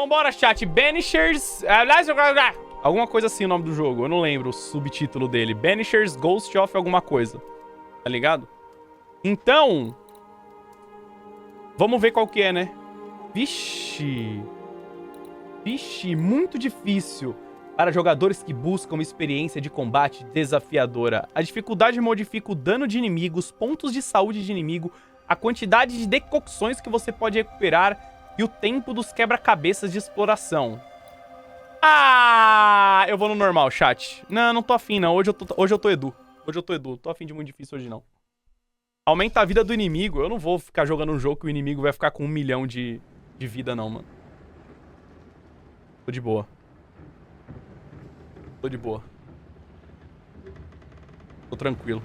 Vambora, chat. Banishers... alguma coisa assim o nome do jogo. Eu não lembro o subtítulo dele. Banishers Ghost of alguma coisa. Tá ligado? Então... vamos ver qual que é, né? Vixe... Vixe, muito difícil para jogadores que buscam experiência de combate desafiadora. A dificuldade modifica o dano de inimigos, pontos de saúde de inimigo, a quantidade de decocções que você pode recuperar e o tempo dos quebra-cabeças de exploração. Ah, eu vou no normal, chat. Não tô afim, não. Hoje eu tô Edu. Hoje eu tô Edu. Tô afim de muito difícil hoje, não. Aumenta a vida do inimigo. Eu não vou ficar jogando um jogo que o inimigo vai ficar com 1 milhão de vida, não, mano. Tô de boa. Tô de boa. Tô tranquilo.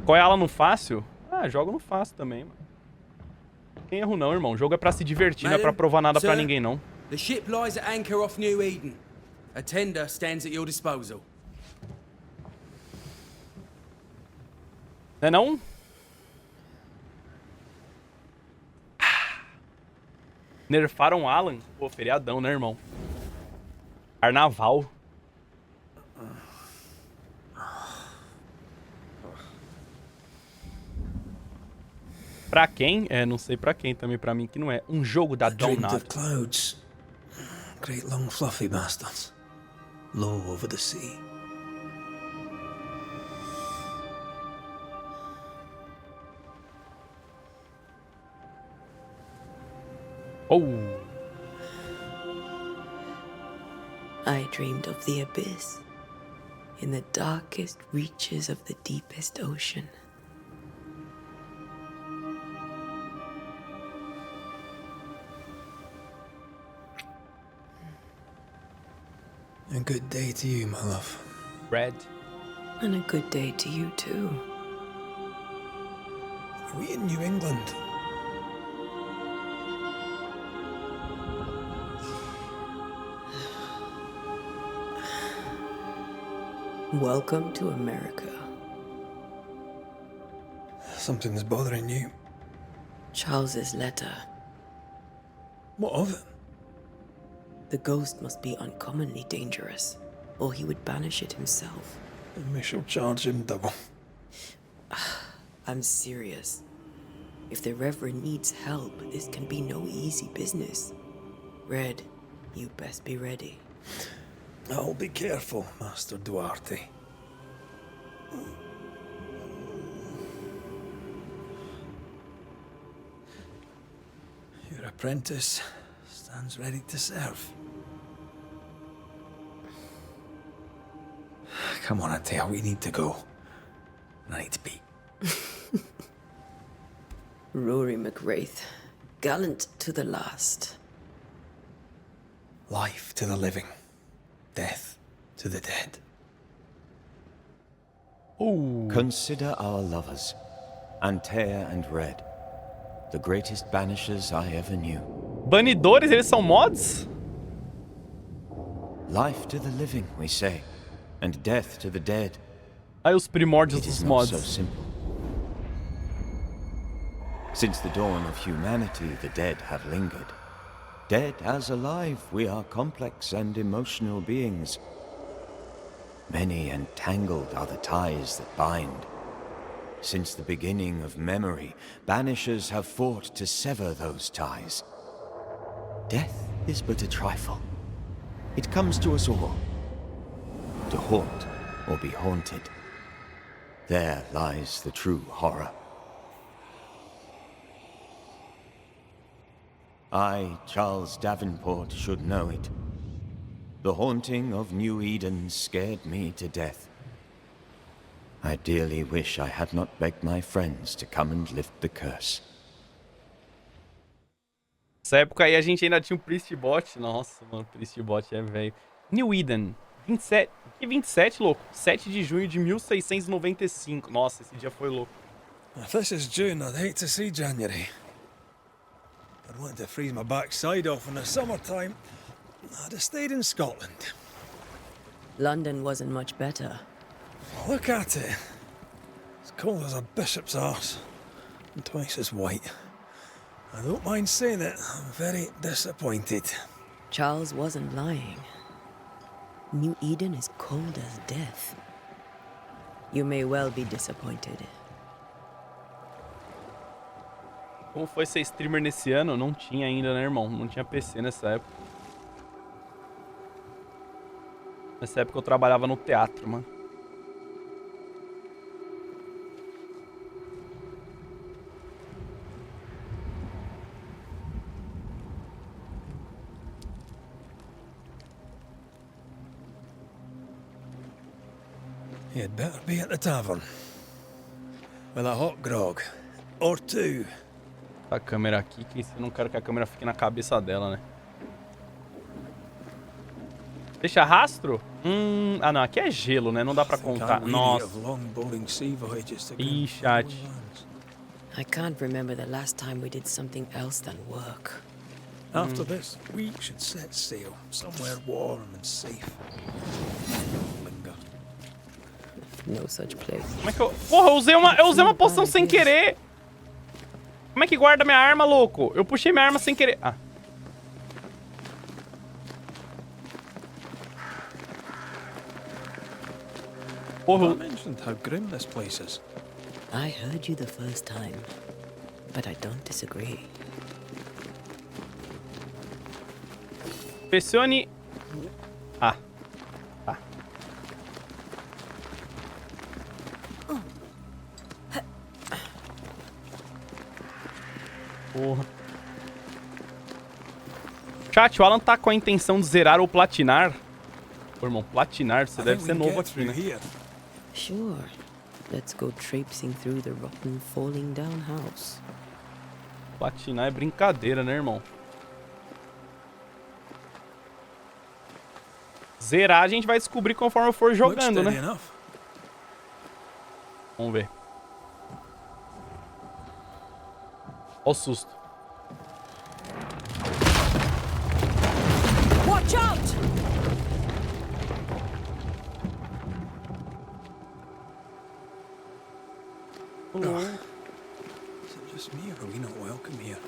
Qual é a ala no fácil? Ah, jogo no fácil também, mano. Não tem erro não, irmão. O jogo é pra se divertir, não é pra provar nada pra ninguém, não. The ship lies at anchor off New Eden. A tender stands at your disposal. Não é não? Nerfaram Alan? Pô, feriadão, né, irmão? Carnaval. Pra quem? É, não sei pra quem também. Pra mim que não é. Um jogo da Dawnade. Clouds. Great long fluffy bastards. Low over the sea. Oh. I dreamed of the abyss, in the darkest reaches of the deepest ocean. A good day to you, my love. Red. And a good day to you too. Are we in New England? Welcome to America. Something's bothering you. Charles's letter. What of it? The ghost must be uncommonly dangerous, or he would banish it himself. And we shall charge him double. I'm serious. If the Reverend needs help, this can be no easy business. Red, you best be ready. I'll be careful, Master Duarte. Your apprentice stands ready to serve. Come on, Atea, we need to go. I need to be. Rory McWraith, gallant to the last. Life to the living. Death to the dead. Oh. Consider our lovers, Antea and Red, the greatest banishers I ever knew. Banidores, eles são mods? Life to the living, we say, and death to the dead. Aí os primórdios It dos is not mods. so simple. Since the dawn of humanity, the dead have lingered. Dead as alive, we are complex and emotional beings. Many and tangled are the ties that bind. Since the beginning of memory, banishers have fought to sever those ties. Death is but a trifle. It comes to us all. To haunt or be haunted. There lies the true horror. I, Charles Davenport, should know it. The haunting of New Eden scared me to death. I dearly wish I had not begged my friends to come and lift the curse. Nessa época aí a gente ainda tinha o Priestbot. Nossa, mano, Priestbot é velho. New Eden. 27. Que 27, louco? 7 de junho de 1695. Nossa, esse dia foi louco. If this is June, I'd hate to see January. I'd want to freeze my backside off in the summertime. I'd have stayed in Scotland. London wasn't much better. Look at it. It's cold as a bishop's arse. And twice as white. I don't mind saying it, I'm very disappointed. Charles wasn't lying. New Eden is cold as death. You may well be disappointed. Como foi ser streamer nesse ano? Não tinha ainda, né, irmão? Não tinha PC nessa época. Nessa época eu trabalhava no teatro, mano. You'd better be at the tavern. With a hot grog. Or two. A câmera aqui, que eu não quero que a câmera fique na cabeça dela, né? Deixa rastro? Ah, não. Aqui é gelo, né? Não dá pra contar. Nossa. Ih, chat. I can't remember the last time we did something else than work. After this, we should set sail somewhere warm and safe. Linger. No such place. Como é que eu... Porra, eu usei uma poção sem querer. Como é que guarda minha arma, louco? Eu puxei minha arma sem querer. Ah. Porra. I mentioned how grim this place is. I heard you the first time, but I don't disagree. Pressione... Ah. Tá. Porra. Chat, o Alan tá com a intenção de zerar ou platinar. Pô, irmão, platinar, você deve ser novo aqui, né? Sure. Let's go traipsing through the rotten, falling down house. Platinar é brincadeira, né, irmão? Zerar a gente vai descobrir conforme eu for jogando, né? Vamos ver. Ó o susto. Watch out! Is it just me or are we not welcome here?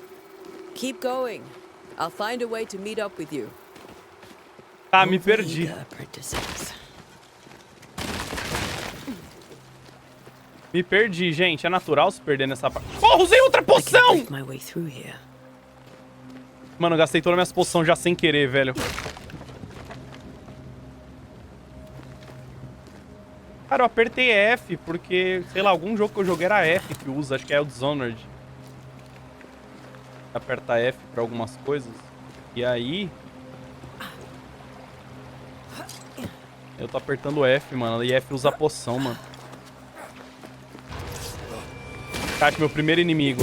Keep going. I'll find a way to meet up with you. Ah, me perdi. Me perdi, gente. É natural se perder nessa parte. Porra, usei outra poção! Mano, eu gastei todas as minhas poções já sem querer, velho. Cara, eu apertei F porque, sei lá, algum jogo que eu joguei era F que usa. Acho que é o Dishonored. Aperta F pra algumas coisas. E aí... eu tô apertando F, mano. E F usa a poção, mano. Cate, meu primeiro inimigo.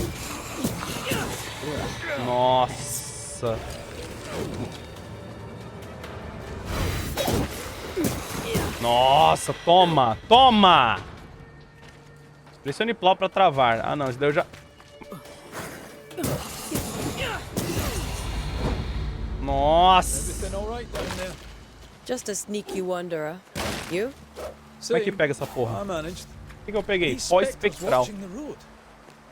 Nossa. Nossa, toma! Toma! Pressione plau pra travar. Ah, não. Isso daí eu já... Nossa! Just a sneaky wanderer. You? Como é que pega essa porra? O que eu peguei? Pó espectral.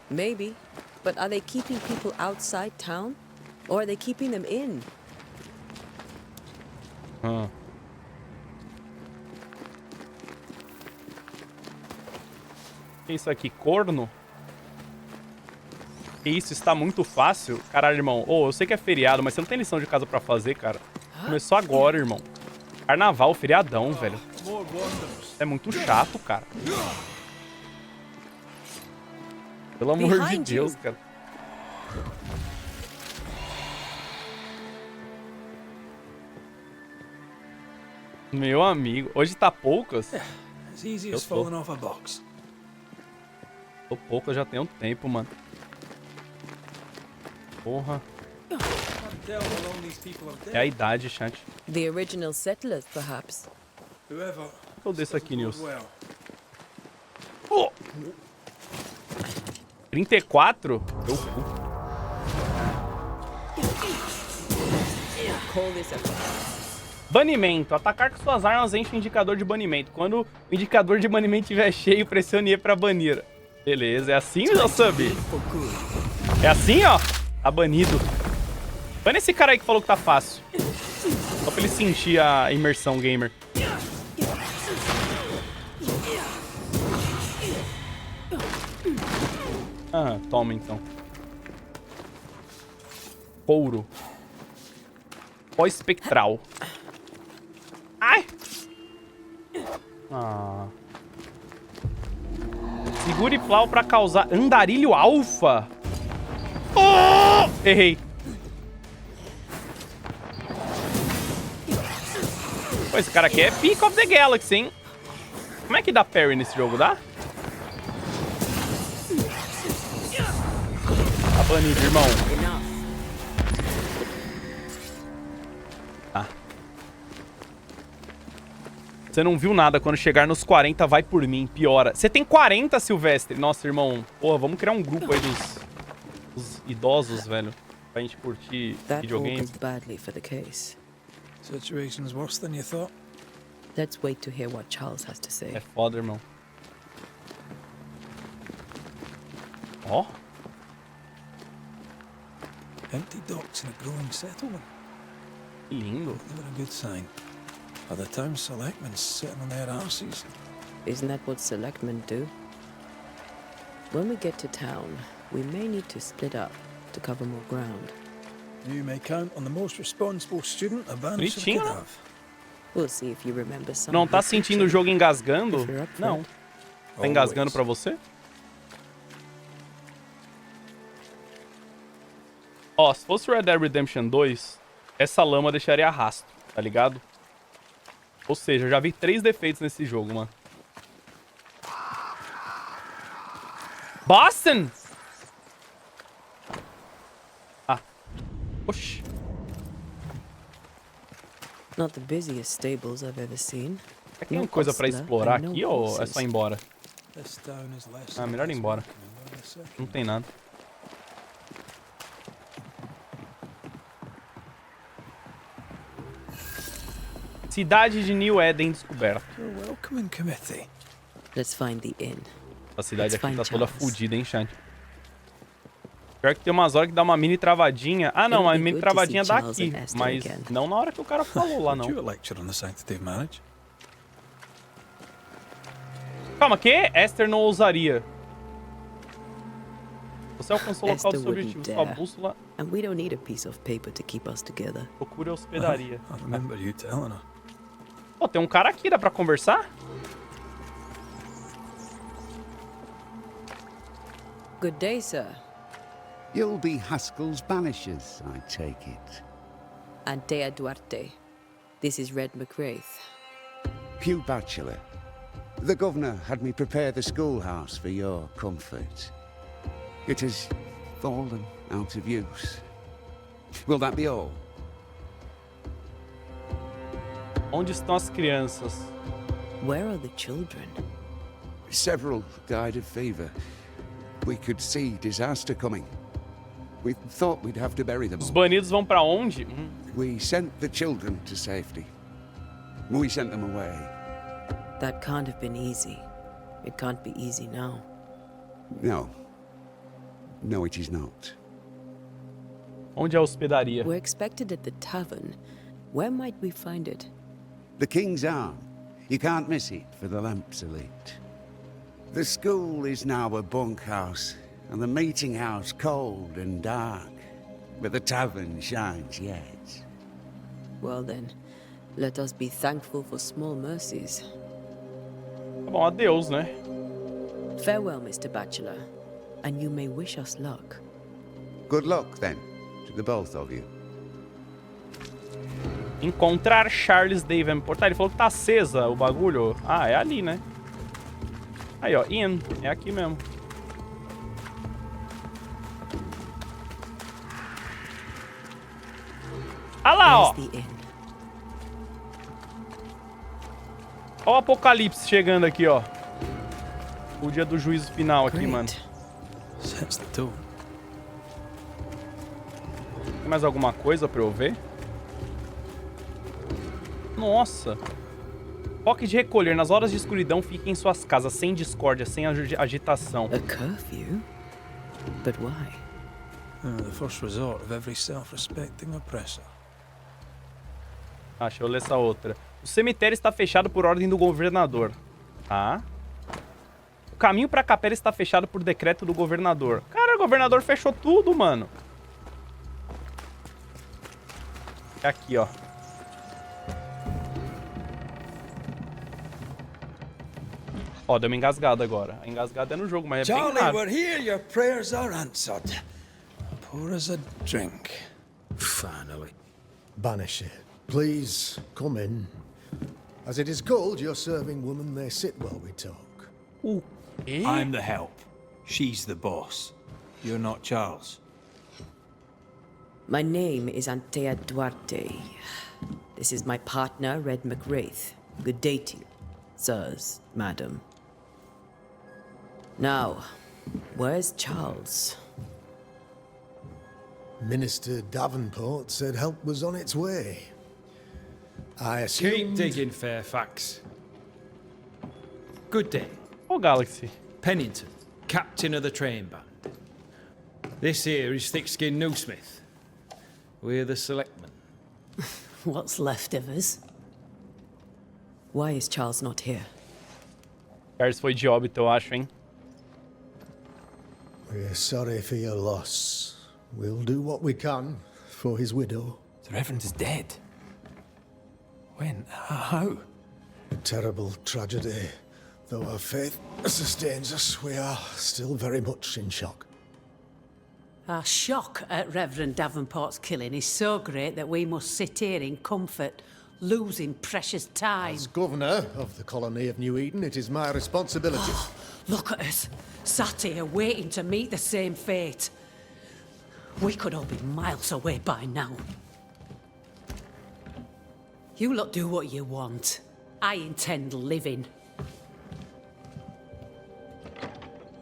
Maybe. But are they keeping people outside town? Or are they keeping them in? Que isso aqui? Corno? Que isso? Está muito fácil? Caralho, irmão. Eu sei que é feriado, mas você não tem lição de casa pra fazer, cara. Começou agora, irmão. Carnaval, feriadão, velho. É muito chato, cara. Pelo amor de Deus, cara. Meu amigo. Hoje tá poucas? Eu tô poucas já tem um tempo, mano. Porra. É a idade, chat. The original settlers, perhaps. Eu desço aqui, Nils. Oh! 34? Eu cu. Banimento. Atacar com suas armas enche o indicador de banimento. Quando o indicador de banimento estiver cheio, pressione E pra banir. Beleza, é assim, meu sub? É assim, ó? Tá banido. Bane esse cara aí que falou que tá fácil. Só pra ele sentir a imersão gamer. Ah, toma então. Couro. Pó espectral. Ai! Ah. Segure plau pra causar andarilho alfa. Oh! Errei. Pô, esse cara aqui é Peak of the Galaxy, hein? Como é que dá parry nesse jogo, dá? Tá banido, irmão. Tá. Você não viu nada. Quando chegar nos 40, vai por mim. Piora. Você tem 40, Silvestre. Nossa, irmão. Porra, vamos criar um grupo aí dos idosos, velho. Pra gente curtir videogame. Badly for the case. Situation's worse than you thought. Let's wait to hear what Charles has to say. É foda, irmão. Ó. Empty docks in a growing settlement. Que lindo. Never a good sign. Are the town selectmen sitting on their arses? Isn't that what selectmen do? When we get to town, we may need to split up to cover more ground. You may count on the most responsible student a Banisher Bonitinho, could né? have. We'll see if you remember some. Não tá sentindo o jogo engasgando? If you're up for Não. it. Tá engasgando pra você? Ó, se fosse Red Dead Redemption 2, essa lama deixaria rastro, tá ligado? Ou seja, eu já vi 3 defeitos nesse jogo, mano. Boston! Ah. Oxi. Not the busiest stables I've ever seen. Tem coisa pra explorar aqui ou é só ir embora? This town is less Ah, melhor ir embora. than a second. Não tem nada. Cidade de New Eden descoberta. Your welcoming committee. Let's find the inn. A cidade Let's aqui tá find toda Charles. fodida, hein, Chad? Pior que tem umas horas que dá uma mini travadinha. Ah, não, It'll a be mini good to travadinha see dá Charles aqui. and Esther Mas again. não na hora que o cara falou lá, Would you não. a lecture on the sanctity of marriage? Calma, que? Esther não ousaria. Você alcançou o local do Esther seu wouldn't objetivo. Sua dare. bússola, And we don't need a piece of paper to keep us together. procure a hospedaria. I remember you telling her. Pô, tem um cara aqui, dá pra conversar? Good day, sir. You'll be Haskell's banishers, I take it. Antea Duarte. This is Red McWraith. Hugh Batchelor. The governor had me prepare the schoolhouse for your comfort. It has fallen out of use. Will that be all? Onde estão as crianças? Where are the children? Several died of fever. We could see disaster coming. We thought we'd have to bury them Os all. banidos vão pra onde? We sent the children to safety. We sent them away. That can't have been easy. It can't be easy now. No. No, it is not. Onde é a hospedaria? We're expected at the tavern. Where might we find it? The King's Arm. You can't miss it for the lamps are lit. The school is now a bunkhouse, and the meeting house cold and dark, but the tavern shines yet. Well then, let us be thankful for small mercies. Tá bom, adeus, né? Farewell, Mr. Bachelor, and you may wish us luck. Good luck, then, to the both of you. Encontrar Charles Davenport. Tá, ele falou que tá acesa o bagulho. Ah, é ali, né? Aí, ó, Ian. É aqui mesmo. Ah lá, ó. There's the inn. Ó o apocalipse chegando aqui, ó. O dia do juízo final aqui, mano. Great. Sets the tone. Tem mais alguma coisa pra eu ver? Nossa. Foque de recolher. Nas horas de escuridão, fiquem em suas casas, sem discórdia, sem agitação. A curfew? But why? The first resort of every self-respecting oppressor. Ah, deixa eu ler essa outra. O cemitério está fechado por ordem do governador. Tá. O caminho pra capela está fechado por decreto do governador. Cara, o governador fechou tudo, mano. Aqui, ó. Ó, deu uma engasgada agora. A engasgada é no jogo, mas é bem Charlie, raro. we're here. Your prayers are answered. Pour us a drink. Finally. Banisher, please come in. As it is cold, your serving woman may sit while we talk. I'm the help. She's the boss. You're not Charles. My name is Antea Duarte. This is my partner, Red McWraith. Good day to you, sirs, madam. Now, where's Charles? Minister Davenport said help was on its way. I Keep assumed... digging, Fairfax. Good day. Ó, Galaxy. Pennington, captain of the train band. This here is Thick-Skinned Newsmith. We're the selectmen. What's left of us? Why is Charles not here? Charles foi de óbito, eu acho, hein? We're sorry for your loss. We'll do what we can for his widow. The Reverend is dead. When? How? A terrible tragedy. Though our faith sustains us, we are still very much in shock. Our shock at Reverend Davenport's killing is so great that we must sit here in comfort, losing precious time. As governor of the colony of New Eden, it is my responsibility. Look at us, sat here waiting to meet the same fate. We could all be miles away by now. You lot do what you want. I intend living.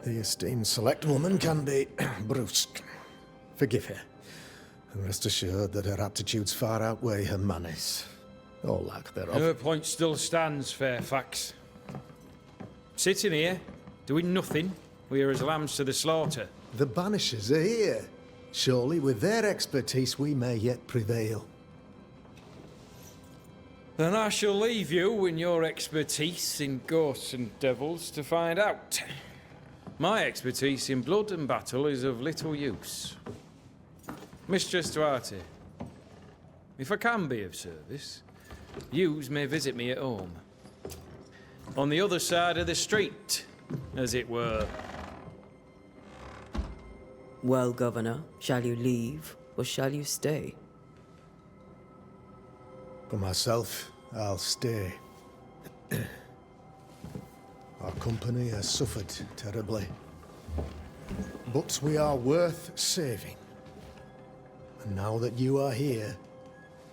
The esteemed select woman can be brusque. Forgive her. And rest assured that her aptitudes far outweigh her manners. Or lack thereof. Her point still stands, Fairfax. Sitting here, doing nothing, we're as lambs to the slaughter. The Banishers are here. Surely with their expertise we may yet prevail. Then I shall leave you and your expertise in ghosts and devils to find out. My expertise in blood and battle is of little use. Mistress Duarte, if I can be of service, yous may visit me at home. On the other side of the street, as it were. Well, Governor, shall you leave or shall you stay? For myself, I'll stay. Our company has suffered terribly. But we are worth saving. And now that you are here,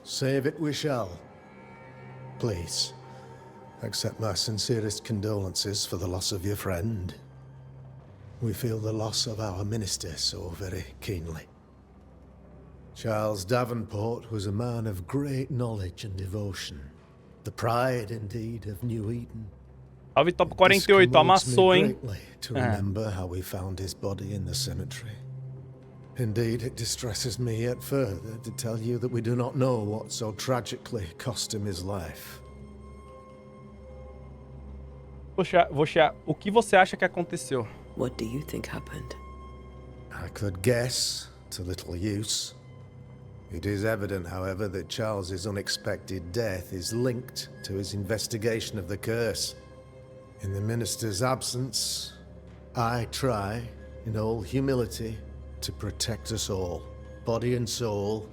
save it we shall. Please, accept my sincerest condolences for the loss of your friend. We feel the loss of our minister so very keenly. Charles Davenport was a man of great knowledge and devotion. The pride, indeed, of New Eden. Salve top 48, amassou, hein? To remember how we found his body in the cemetery. Indeed, it distresses me yet further to tell you that we do not know what so tragically cost him his life. Poxa, o que você acha que aconteceu? What do you think happened? I could guess, to little use. It is evident, however, that Charles's unexpected death is linked to his investigation of the curse. In the minister's absence, I try, in all humility, to protect us all, body and soul,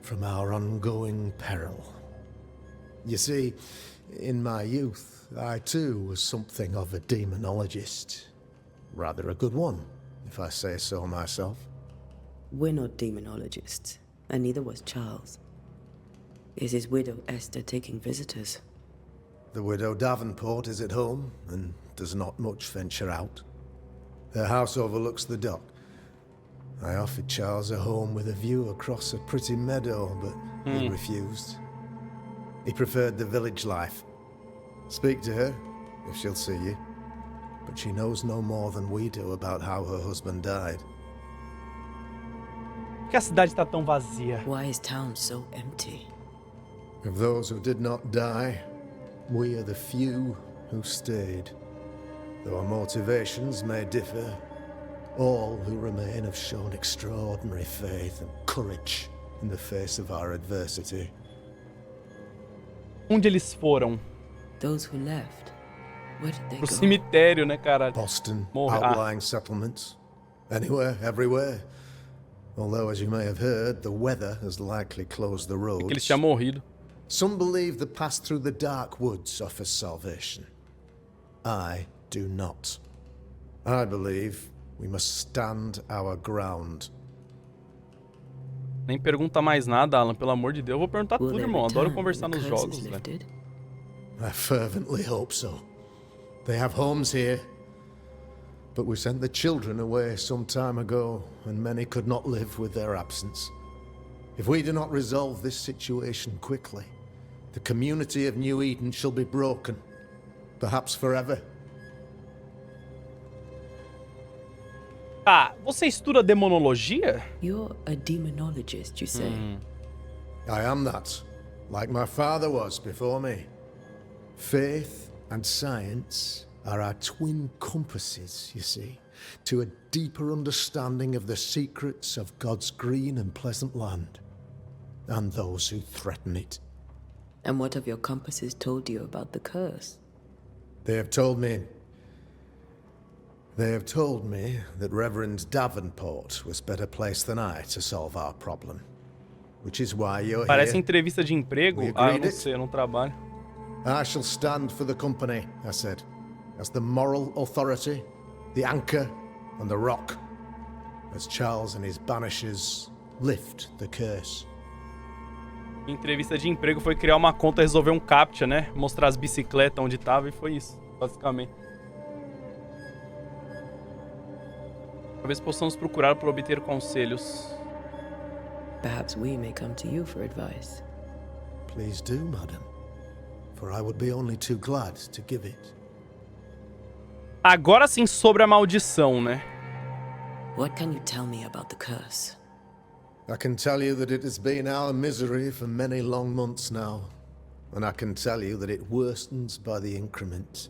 from our ongoing peril. You see, in my youth, I too was something of a demonologist. Rather a good one, if I say so myself. We're not demonologists, and neither was Charles. Is his widow Esther taking visitors? The widow Davenport is at home and does not much venture out. Their house overlooks the dock. I offered Charles a home with a view across a pretty meadow, but he refused. He preferred the village life. Speak to her, if she'll see you. But she knows no more than we do about how her husband died. que a cidade tá tão vazia? Why is town so empty? Of those who did not die, we are the few who stayed. Though our motivations may differ, all who remain have shown extraordinary faith and courage in the face of our adversity. Onde eles foram? Those who left, where did they Pro go? cemitério, né, cara? Boston, More- outlying settlements. Anywhere, everywhere. Although, as you may have heard, the weather has likely closed the roads. Que eles tinham morrido. Some believe the path through the dark woods offers salvation. I do not. I believe we must stand our ground. Nem pergunta mais nada, Alan, pelo amor de Deus. Eu vou perguntar Will tudo, they irmão. Adoro return conversar when the nos curse jogos, is velho. lifted? I fervently hope so. They have homes here. But we sent the children away some time ago, and many could not live with their absence. If we do not resolve this situation quickly, the community of New Eden shall be broken, perhaps forever. Ah, você estuda demonologia? You're a demonologist, you say? I am that, like my father was before me. Faith and science are our twin compasses, you see, to a deeper understanding of the secrets of God's green and pleasant land, and those who threaten it. And what have your compasses told you about the curse? They have told me that Reverend Davenport was better placed than I to solve our problem, which is why you're Parece here. entrevista de emprego. We Ah, eu agreed não it? sei, eu não trabalho. I shall stand for the company, I said, as the moral authority, the anchor, and the rock, as Charles and his banishers lift the curse. Minha entrevista de emprego foi criar uma conta, resolver um captcha, né? Mostrar as bicicletas onde tava e foi isso, basicamente. Talvez possamos procurar por obter conselhos. Perhaps we may come to you for advice. Please do, madam, for I would be only too glad to give it. Agora sim, sobre a maldição, né? What can you tell me about the curse? I can tell you that it has been our misery for many long months now, and I can tell you that it worsens by the increment.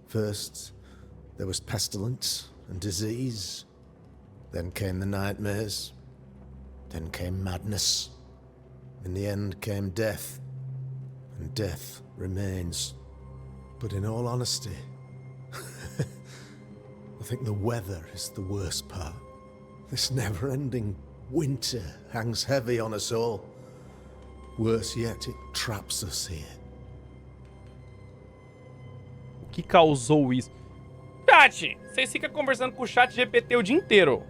First, there was pestilence and disease. Then came the nightmares. Then came madness. In the end came death. And death remains. But in all honesty, I think the weather is the worst part. This never-ending winter hangs heavy on us all. Worse yet, it traps us here. O que causou isso? Chat! Vocês ficam conversando com o chat GPT o dia inteiro.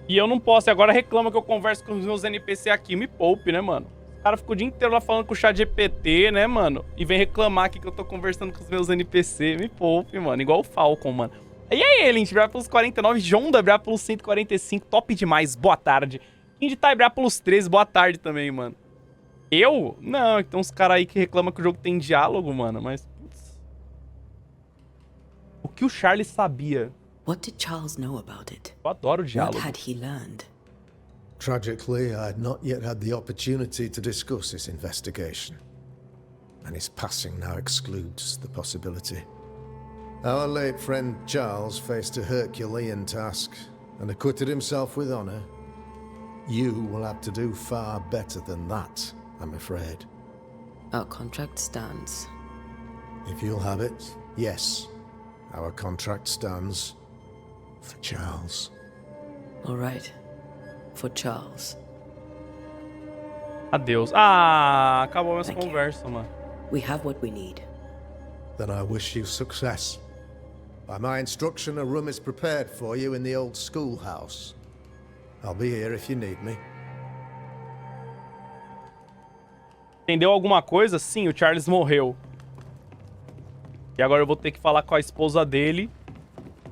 E eu não posso. E agora reclama que eu converso com os meus NPC aqui. Me poupe, né, mano? O cara fica o dia inteiro lá falando com o chat GPT, né, mano? E vem reclamar aqui que eu tô conversando com os meus NPC. Me poupe, mano. Igual o Falcon, mano. E aí, Lynch? Bra pelos 49. Jonda, bra pelos 145. Top demais. Boa tarde. Indy tá bra pelos 13. Boa tarde também, mano. Eu? Não, tem uns caras aí que reclamam que o jogo tem diálogo, mano. Mas, putz. O que o Charlie sabia? What did Charles know about it? Eu adoro What diálogo. had he learned? Tragically, I had not yet had the opportunity to discuss this investigation, and his passing now excludes the possibility. Our late friend Charles faced a Herculean task and acquitted himself with honor. You will have to do far better than that, I'm afraid. Our contract stands. If you'll have it, yes, our contract stands for Charles. All right. For Charles. Adeus. Ah, acabou essa Thank you. conversa, mano. We have what we need. Then I wish you success. By my instruction, a room is prepared for you in the old schoolhouse. I'll be here if you need me. Entendeu alguma coisa? Sim, o Charles morreu. E agora eu vou ter que falar com a esposa dele.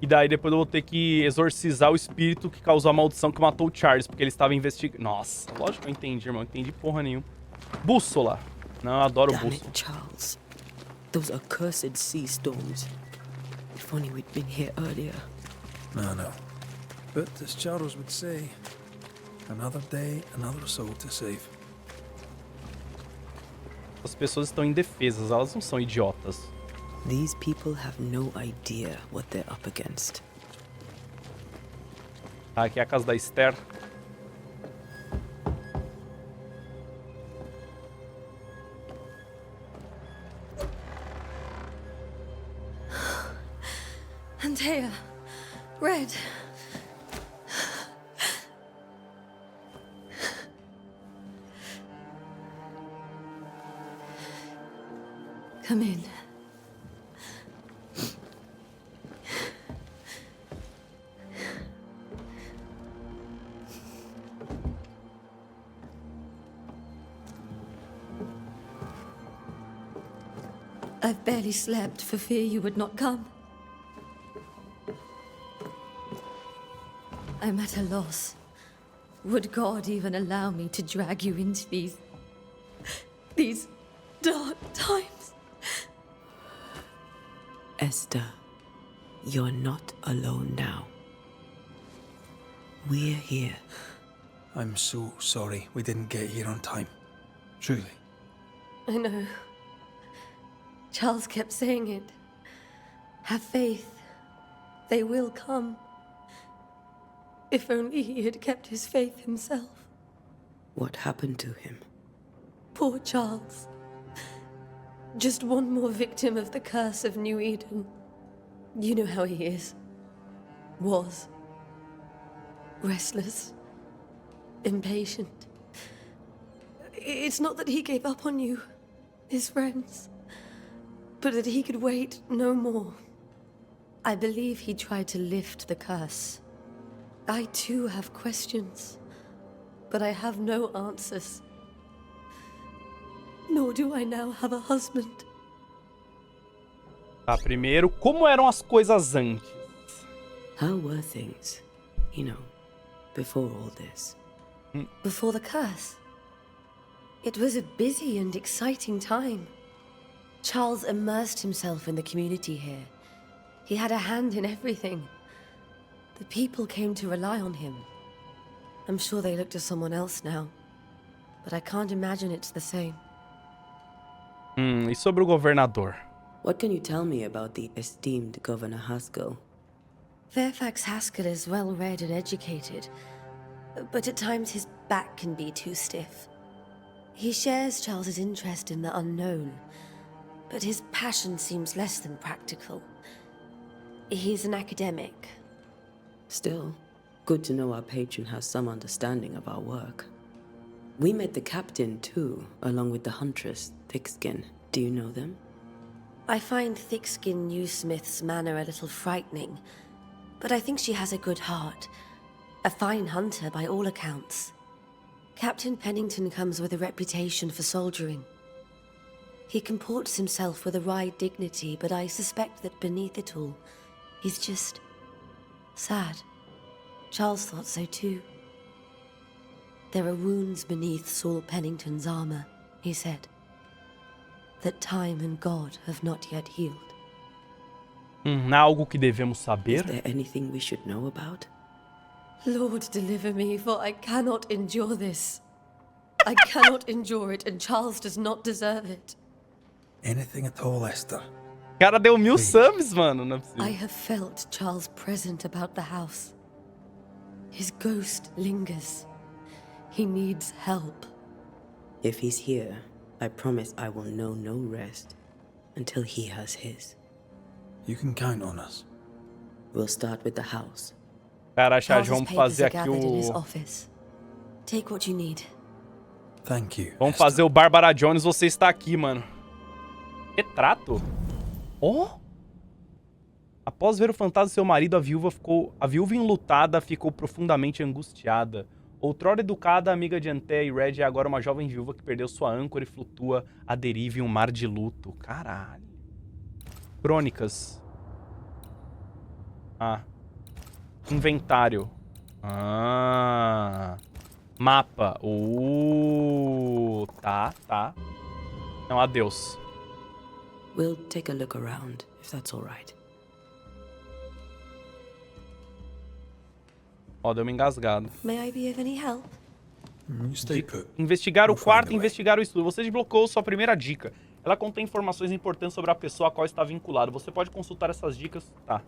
E daí depois eu vou ter que exorcizar o espírito que causou a maldição que matou o Charles. Porque ele estava investigando... Nossa, lógico que eu entendi, irmão. Entendi porra nenhuma. Bússola. Não, eu adoro Damn bússola. it, Charles. Those accursed sea storms. If only we'd been here earlier. I know. But as Charles would say, Another day, another soul to save. As pessoas estão indefesas, elas não são idiotas. These people have no idea what they're up against. Tá, aqui é a casa da Esther. Antea, Red. Come in. I've barely slept for fear you would not come. I'm at a loss. Would God even allow me to drag you into these dark times? Esther, you're not alone now. We're here. I'm so sorry we didn't get here on time. Truly. I know. Charles kept saying it. Have faith. They will come. If only he had kept his faith himself. What happened to him? Poor Charles. Just one more victim of the curse of New Eden. You know how he is. Was. Restless. Impatient. It's not that he gave up on you, his friends, but that he could wait no more. I believe he tried to lift the curse. I too have questions, but I have no answers. Nor do I now have a husband. Tá, primeiro, como eram as coisas antes? How were things, before all this? Before the curse? It was a busy and exciting time. Charles immersed himself in the community here. He had a hand in everything. The people came to rely on him. I'm sure they look to someone else now, but I can't imagine it's the same. E sobre o governador? What can you tell me about the esteemed Governor Haskell? Fairfax Haskell is well read and educated, but at times his back can be too stiff. He shares Charles's interest in the unknown, but his passion seems less than practical. He's an academic. Still, good to know our patron has some understanding of our work. We met the captain too, along with the huntress, Thickskin. Do you know them? I find Thickskin Newsmith's manner a little frightening, but I think she has a good heart. A fine hunter by all accounts. Captain Pennington comes with a reputation for soldiering. He comports himself with a wry dignity, but I suspect that beneath it all, he's just sad. Charles thought so too. There are wounds beneath Saul Pennington's armor, he said, that time and God have not yet healed. Algo que devemos saber? Is there anything we should know about? Lord, deliver me, for I cannot endure this. I cannot endure it, and Charles does not deserve it. Anything at all, Esther. O cara deu 1000 subs, mano. Não é possível. I have felt Charles present about the house. His ghost lingers. He needs help. If he's here, I promise I will know no rest until he has his. You can count on us. We'll start with the house. Cara, Chad, Charles's vamos papers fazer are aqui gathered in his o... office. Take what you need. Thank you. Vamos Esther. fazer o Barbara Jones, você está aqui, mano. Retrato? Oh! Após ver o fantasma de seu marido, a viúva enlutada ficou profundamente angustiada. Outrora educada, amiga de Antea e Red é agora uma jovem viúva que perdeu sua âncora e flutua à deriva em um mar de luto. Caralho. Crônicas. Ah. Inventário. Ah. Mapa. Tá. Não, adeus. We'll take a look around, if that's all right. Ó, deu uma engasgada. May I be of any help? Stay put. Investigar o We'll quarto find e a way. investigar o estudo. Você desbloqueou sua primeira dica. Ela contém informações importantes sobre a pessoa a qual está vinculado. Você pode consultar essas dicas. Tá.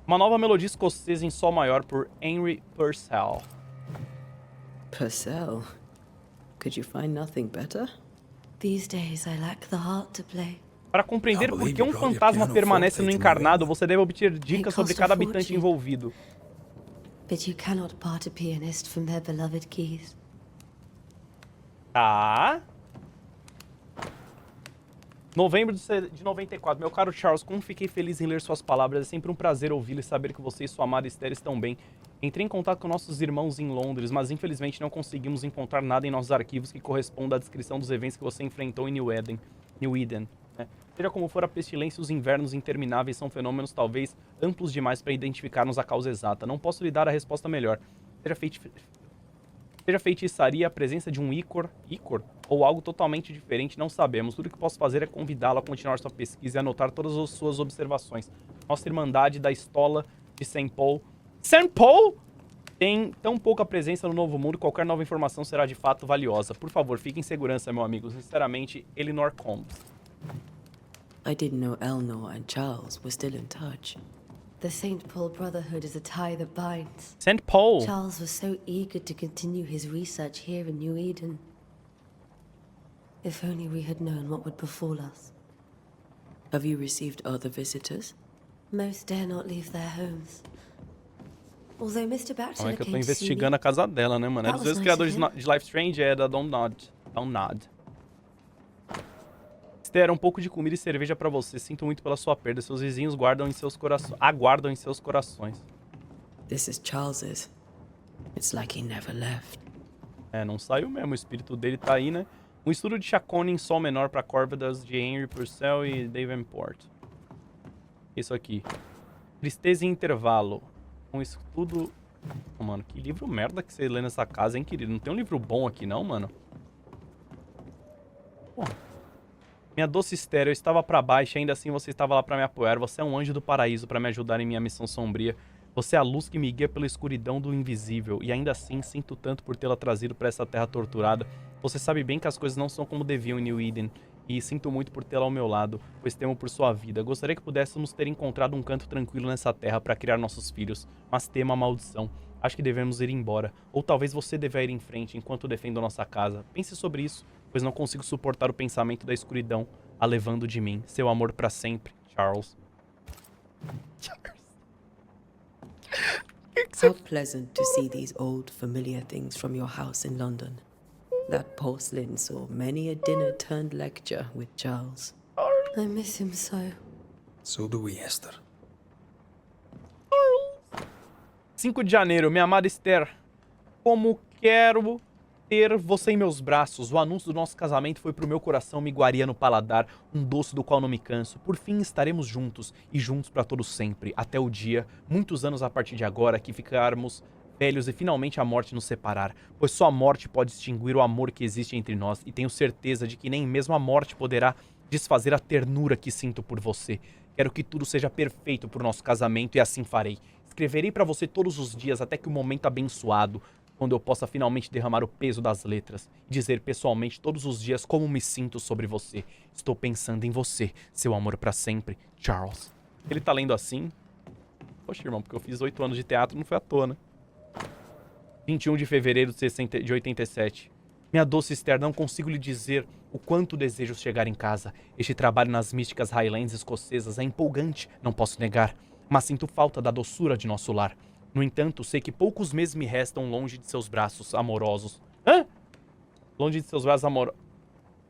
Uma nova melodia escocesa em sol maior por Henry Purcell. Purcell? Could you find nothing better? These days I lack the heart to play. Para compreender por que um fantasma permanece no encarnado, você deve obter dicas sobre cada habitante envolvido. But you cannot part a pianist from their beloved keys. Tá. Novembro de 94. Meu caro Charles, como fiquei feliz em ler suas palavras. É sempre um prazer ouvi-lo e saber que você e sua amada Esther estão bem. Entrei em contato com nossos irmãos em Londres, mas infelizmente não conseguimos encontrar nada em nossos arquivos que corresponda à descrição dos eventos que você enfrentou em New Eden. Né? Seja como for, a pestilência e os invernos intermináveis são fenômenos talvez amplos demais para identificarmos a causa exata. Não posso lhe dar a resposta melhor. Seja feitiçaria, a presença de um ícor ou algo totalmente diferente, não sabemos. Tudo que posso fazer é convidá-lo a continuar sua pesquisa e anotar todas as suas observações. Nossa Irmandade da Estola de St. Paul. St. Paul? Tem tão pouca presença no Novo Mundo, qualquer nova informação será de fato valiosa. Por favor, fique em segurança, meu amigo. Sinceramente, Eleanor Combs. I didn't know Eleanor and Charles were still in touch. The St. Paul Brotherhood is a tie that binds. St. Paul? Charles was so eager to continue his research here in New Eden. If only we had known what would befall us. Have you received other visitors? Most dare not leave their homes. Although Mr. Não, Bachelor é que eu tô came to see investigando me. a casa dela, né, mano? É That dos was dois nice criadores of him. de Life Strange, é da Download. Esther, um pouco de comida e cerveja pra você. Sinto muito pela sua perda. Seus vizinhos aguardam em seus corações. This is Charles's. It's like he never left. É, não saiu mesmo. O espírito dele tá aí, né? Um estudo de Chacon em sol menor pra Corvidas de Henry Purcell e Davenport. Isso aqui. Tristeza em intervalo. Um estudo... Oh, mano, que livro merda que você lê nessa casa, hein, querido? Não tem um livro bom aqui, não, mano? Pô. Minha doce Esther, eu estava pra baixo e ainda assim você estava lá pra me apoiar. Você é um anjo do paraíso pra me ajudar em minha missão sombria. Você é a luz que me guia pela escuridão do invisível. E ainda assim, sinto tanto por tê-la trazido pra essa terra torturada. Você sabe bem que as coisas não são como deviam em New Eden. E sinto muito por tê-la ao meu lado, pois temo por sua vida. Gostaria que pudéssemos ter encontrado um canto tranquilo nessa terra para criar nossos filhos, mas temo a maldição. Acho que devemos ir embora. Ou talvez você deva ir em frente enquanto defendo nossa casa. Pense sobre isso, pois não consigo suportar o pensamento da escuridão alevando de mim. Seu amor para sempre, Charles. How pleasant to see these old familiar things from your house in London. That porcelain saw many a dinner-turned-lecture with Charles. I miss him so. So do we, Esther. 5 de janeiro, minha amada Esther. Como quero ter você em meus braços. O anúncio do nosso casamento foi pro meu coração uma iguaria no paladar, um doce do qual não me canso. Por fim estaremos juntos, e juntos para todo sempre, até o dia, muitos anos a partir de agora, que ficarmos velhos e finalmente a morte nos separar, pois só a morte pode extinguir o amor que existe entre nós, e tenho certeza de que nem mesmo a morte poderá desfazer a ternura que sinto por você. Quero que tudo seja perfeito por nosso casamento e assim farei. Escreverei para você todos os dias até que o momento abençoado, quando eu possa finalmente derramar o peso das letras e dizer pessoalmente todos os dias como me sinto sobre você. Estou pensando em você, seu amor para sempre, Charles. Ele tá lendo assim? Poxa, irmão, porque eu fiz 8 anos de teatro, não foi à toa, né? 21 de fevereiro de 87. Minha doce Esther, não consigo lhe dizer o quanto desejo chegar em casa. Este trabalho nas místicas Highlands escocesas é empolgante, não posso negar, mas sinto falta da doçura de nosso lar. No entanto, sei que poucos meses me restam longe de seus braços amorosos. Hã? Longe de seus braços amorosos.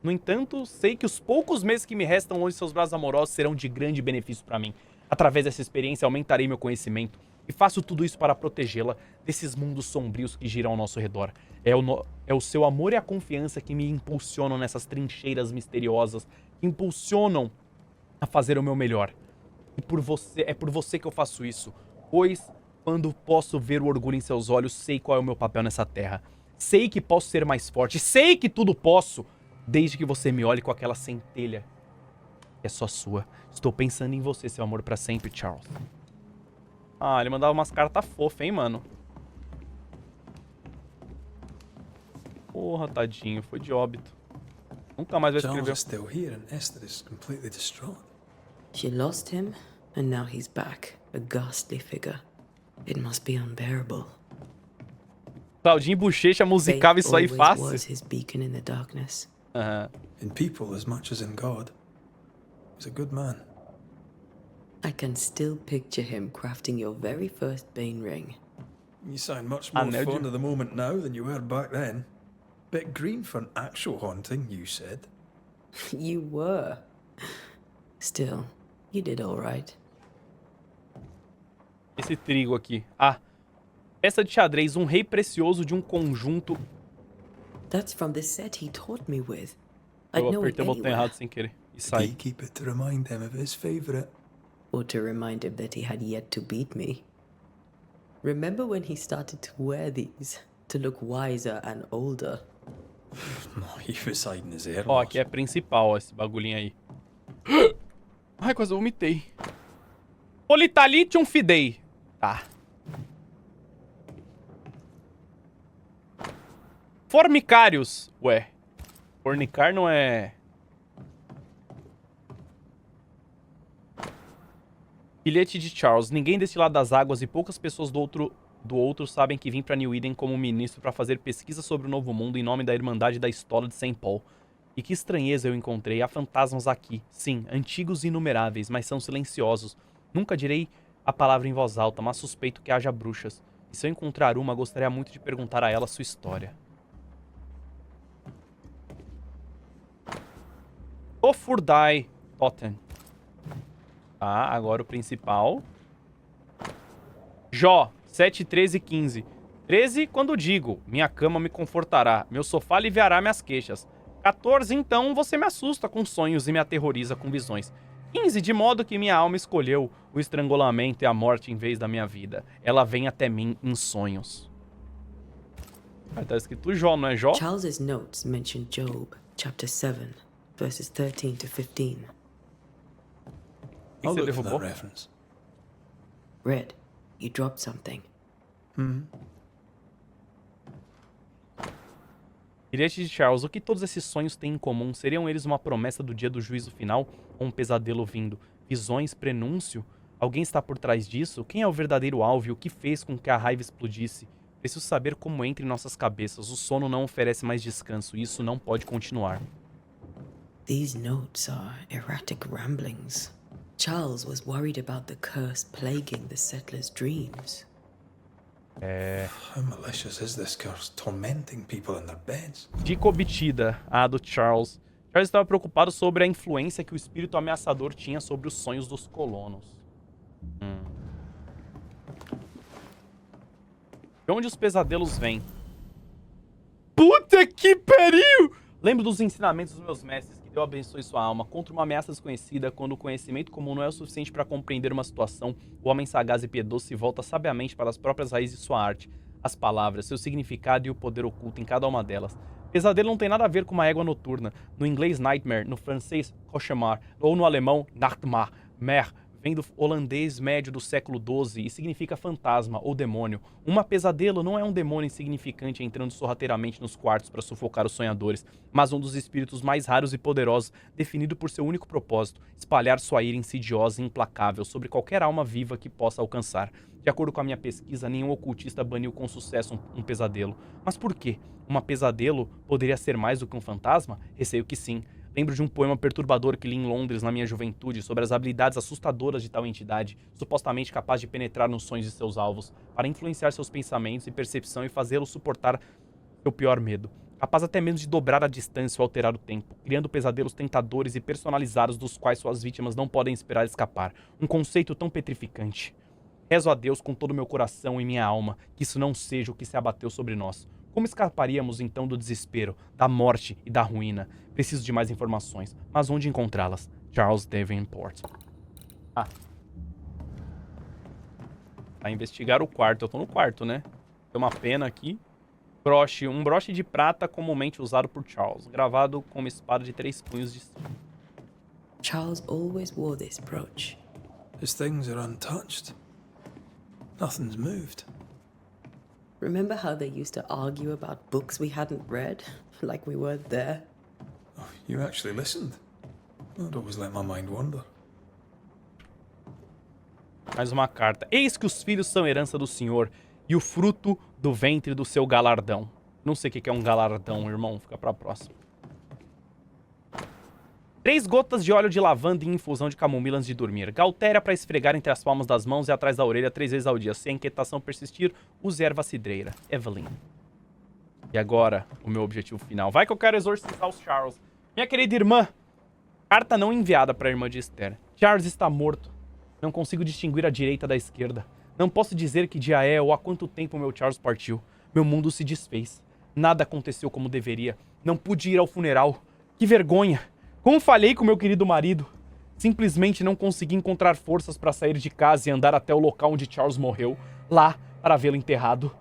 No entanto, sei que os poucos meses que me restam longe de seus braços amorosos serão de grande benefício para mim. Através dessa experiência, aumentarei meu conhecimento. E faço tudo isso para protegê-la desses mundos sombrios que giram ao nosso redor. É o seu amor e a confiança que me impulsionam nessas trincheiras misteriosas, que impulsionam a fazer o meu melhor. E é por você que eu faço isso. Pois, quando posso ver o orgulho em seus olhos, sei qual é o meu papel nessa terra. Sei que posso ser mais forte, sei que tudo posso, desde que você me olhe com aquela centelha que é só sua. Estou pensando em você, seu amor para sempre, Charles. Ah, ele mandava umas cartas fofas, hein, mano? Porra, tadinho. Foi de óbito. Nunca mais vai Charles is escrever. still here and Esther is completely distraught. She lost him, and now he's back, a ghastly figure. It must be unbearable. Claudinho Bochecha musicava isso aí Faith always was fácil. his beacon in the darkness. Aham. In people as much as in God. He's a good man. I can still picture him crafting your very first Bane ring. You sound much more Anel de- fond of the moment now than you were back then. Bit green for an actual haunting, you said. You were. Still, you did all right. Esse trigo aqui. Ah. Peça de xadrez, um rei precioso de um conjunto. That's from the set he taught me with. I'd Eu know it apertei o botão anywhere. errado sem querer. E To saí. keep it to remind him of his favourite. Or to remind him that he had yet to beat me. Remember when he started to wear these to look wiser and older? Oh, he was hiding his hair. Ó, aqui é principal, ó, esse bagulhinho aí. Ai, quase vomitei. Politalithium fidei. Tá. Formicários. Ué. Fornicar não é... Bilhete de Charles. Ninguém desse lado das águas e poucas pessoas do outro sabem que vim pra New Eden como ministro pra fazer pesquisa sobre o Novo Mundo em nome da Irmandade da Estola de St. Paul. E que estranheza eu encontrei. Há fantasmas aqui. Sim, antigos e inumeráveis, mas são silenciosos. Nunca direi a palavra em voz alta, mas suspeito que haja bruxas. E se eu encontrar uma, gostaria muito de perguntar a ela sua história. Tofurdai Totem. Tá, agora o principal. Jó, 7, 13 e 15. 13, quando digo, minha cama me confortará, meu sofá aliviará minhas queixas. 14, então, você me assusta com sonhos e me aterroriza com visões. 15, de modo que minha alma escolheu o estrangulamento e a morte em vez da minha vida. Ela vem até mim em sonhos. Ah, tá escrito Jó, não é Jó? Charles's notes mention Job, chapter 7, verses 13 to 15. O que I'll você look for derrubou? that reference. Red, you dropped something. Bilhete de Charles, o que todos esses sonhos têm em comum? Seriam eles uma promessa do dia do juízo final ou um pesadelo vindo? Visões, prenúncio? Alguém está por trás disso? Quem é o verdadeiro alvo e o que fez com que a raiva explodisse? Preciso saber como entra em nossas cabeças. O sono não oferece mais descanso e isso não pode continuar. These notes are erratic ramblings. Charles was worried about the curse plaguing the settlers' dreams. How malicious is this curse, tormenting people in their beds? Dica obtida, a do Charles. Charles estava preocupado sobre a influência que o espírito ameaçador tinha sobre os sonhos dos colonos. De onde os pesadelos vêm? Puta que pariu! Lembro dos ensinamentos dos meus mestres, que Deus abençoe sua alma. Contra uma ameaça desconhecida, quando o conhecimento comum não é o suficiente para compreender uma situação, o homem sagaz e piedoso se volta sabiamente para as próprias raízes de sua arte, as palavras, seu significado e o poder oculto em cada uma delas. Pesadelo não tem nada a ver com uma égua noturna. No inglês nightmare, no francês cauchemar, ou no alemão nachtmar, mer, vem do holandês médio do século XII e significa fantasma ou demônio. Uma pesadelo não é um demônio insignificante entrando sorrateiramente nos quartos para sufocar os sonhadores, mas um dos espíritos mais raros e poderosos, definido por seu único propósito, espalhar sua ira insidiosa e implacável sobre qualquer alma viva que possa alcançar. De acordo com a minha pesquisa, nenhum ocultista baniu com sucesso um pesadelo. Mas por quê? Uma pesadelo poderia ser mais do que um fantasma? Receio que sim. Lembro de um poema perturbador que li em Londres na minha juventude sobre as habilidades assustadoras de tal entidade, supostamente capaz de penetrar nos sonhos de seus alvos, para influenciar seus pensamentos e percepção e fazê-los suportar seu pior medo. Capaz até mesmo de dobrar a distância ou alterar o tempo, criando pesadelos tentadores e personalizados dos quais suas vítimas não podem esperar escapar. Um conceito tão petrificante. Rezo a Deus com todo o meu coração e minha alma que isso não seja o que se abateu sobre nós. Como escaparíamos então do desespero, da morte e da ruína? Preciso de mais informações, mas onde encontrá-las? Charles Davenport. Ah. Vai investigar o quarto. Eu tô no quarto, né? Tem uma pena aqui. Broche. Um broche de prata comumente usado por Charles, gravado com uma espada de 3 punhos de cima. Charles always wore this brooch. His things are untouched. Nothing's moved. Remember how they used to argue about books we hadn't read? Like we weren't there? Oh, you actually listened. I'd always let my mind wander. Mais uma carta. Eis que os filhos são herança do Senhor e o fruto do ventre do seu galardão. Não sei o que é um galardão, irmão. Fica pra próxima. 3 gotas de óleo de lavanda e infusão de camomila antes de dormir. Galtéria para esfregar entre as palmas das mãos e atrás da orelha 3 vezes ao dia. Se a inquietação persistir, use erva cidreira. Evelyn. E agora, o meu objetivo final. Vai que eu quero exorcizar os Charles. Minha querida irmã. Carta não enviada para a irmã de Esther. Charles está morto. Não consigo distinguir a direita da esquerda. Não posso dizer que dia é ou há quanto tempo meu Charles partiu. Meu mundo se desfez. Nada aconteceu como deveria. Não pude ir ao funeral. Que vergonha. Como falhei com meu querido marido. Simplesmente não consegui encontrar forças para sair de casa e andar até o local onde Charles morreu. Lá, para vê-lo enterrado.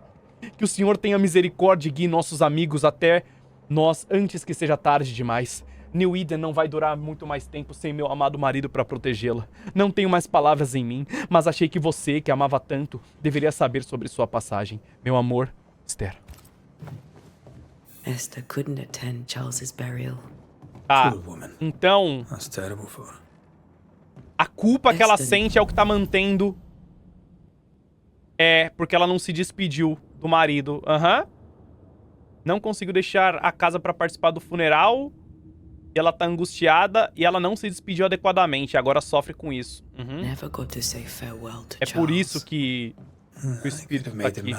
Que o Senhor tenha misericórdia e guie nossos amigos até nós antes que seja tarde demais. New Eden não vai durar muito mais tempo sem meu amado marido para protegê-la. Não tenho mais palavras em mim, mas achei que você, que amava tanto, deveria saber sobre sua passagem. Meu amor, Esther. Esther couldn't attend Charles's burial. Ah, então... That's terrible for her. A culpa que ela sente é o que tá mantendo... É, porque ela não se despediu do marido. Aham. Não conseguiu deixar a casa pra participar do funeral. E ela tá angustiada e ela não se despediu adequadamente. Agora sofre com isso. Uhum. Never got to say farewell to É por isso que o espírito tá aqui.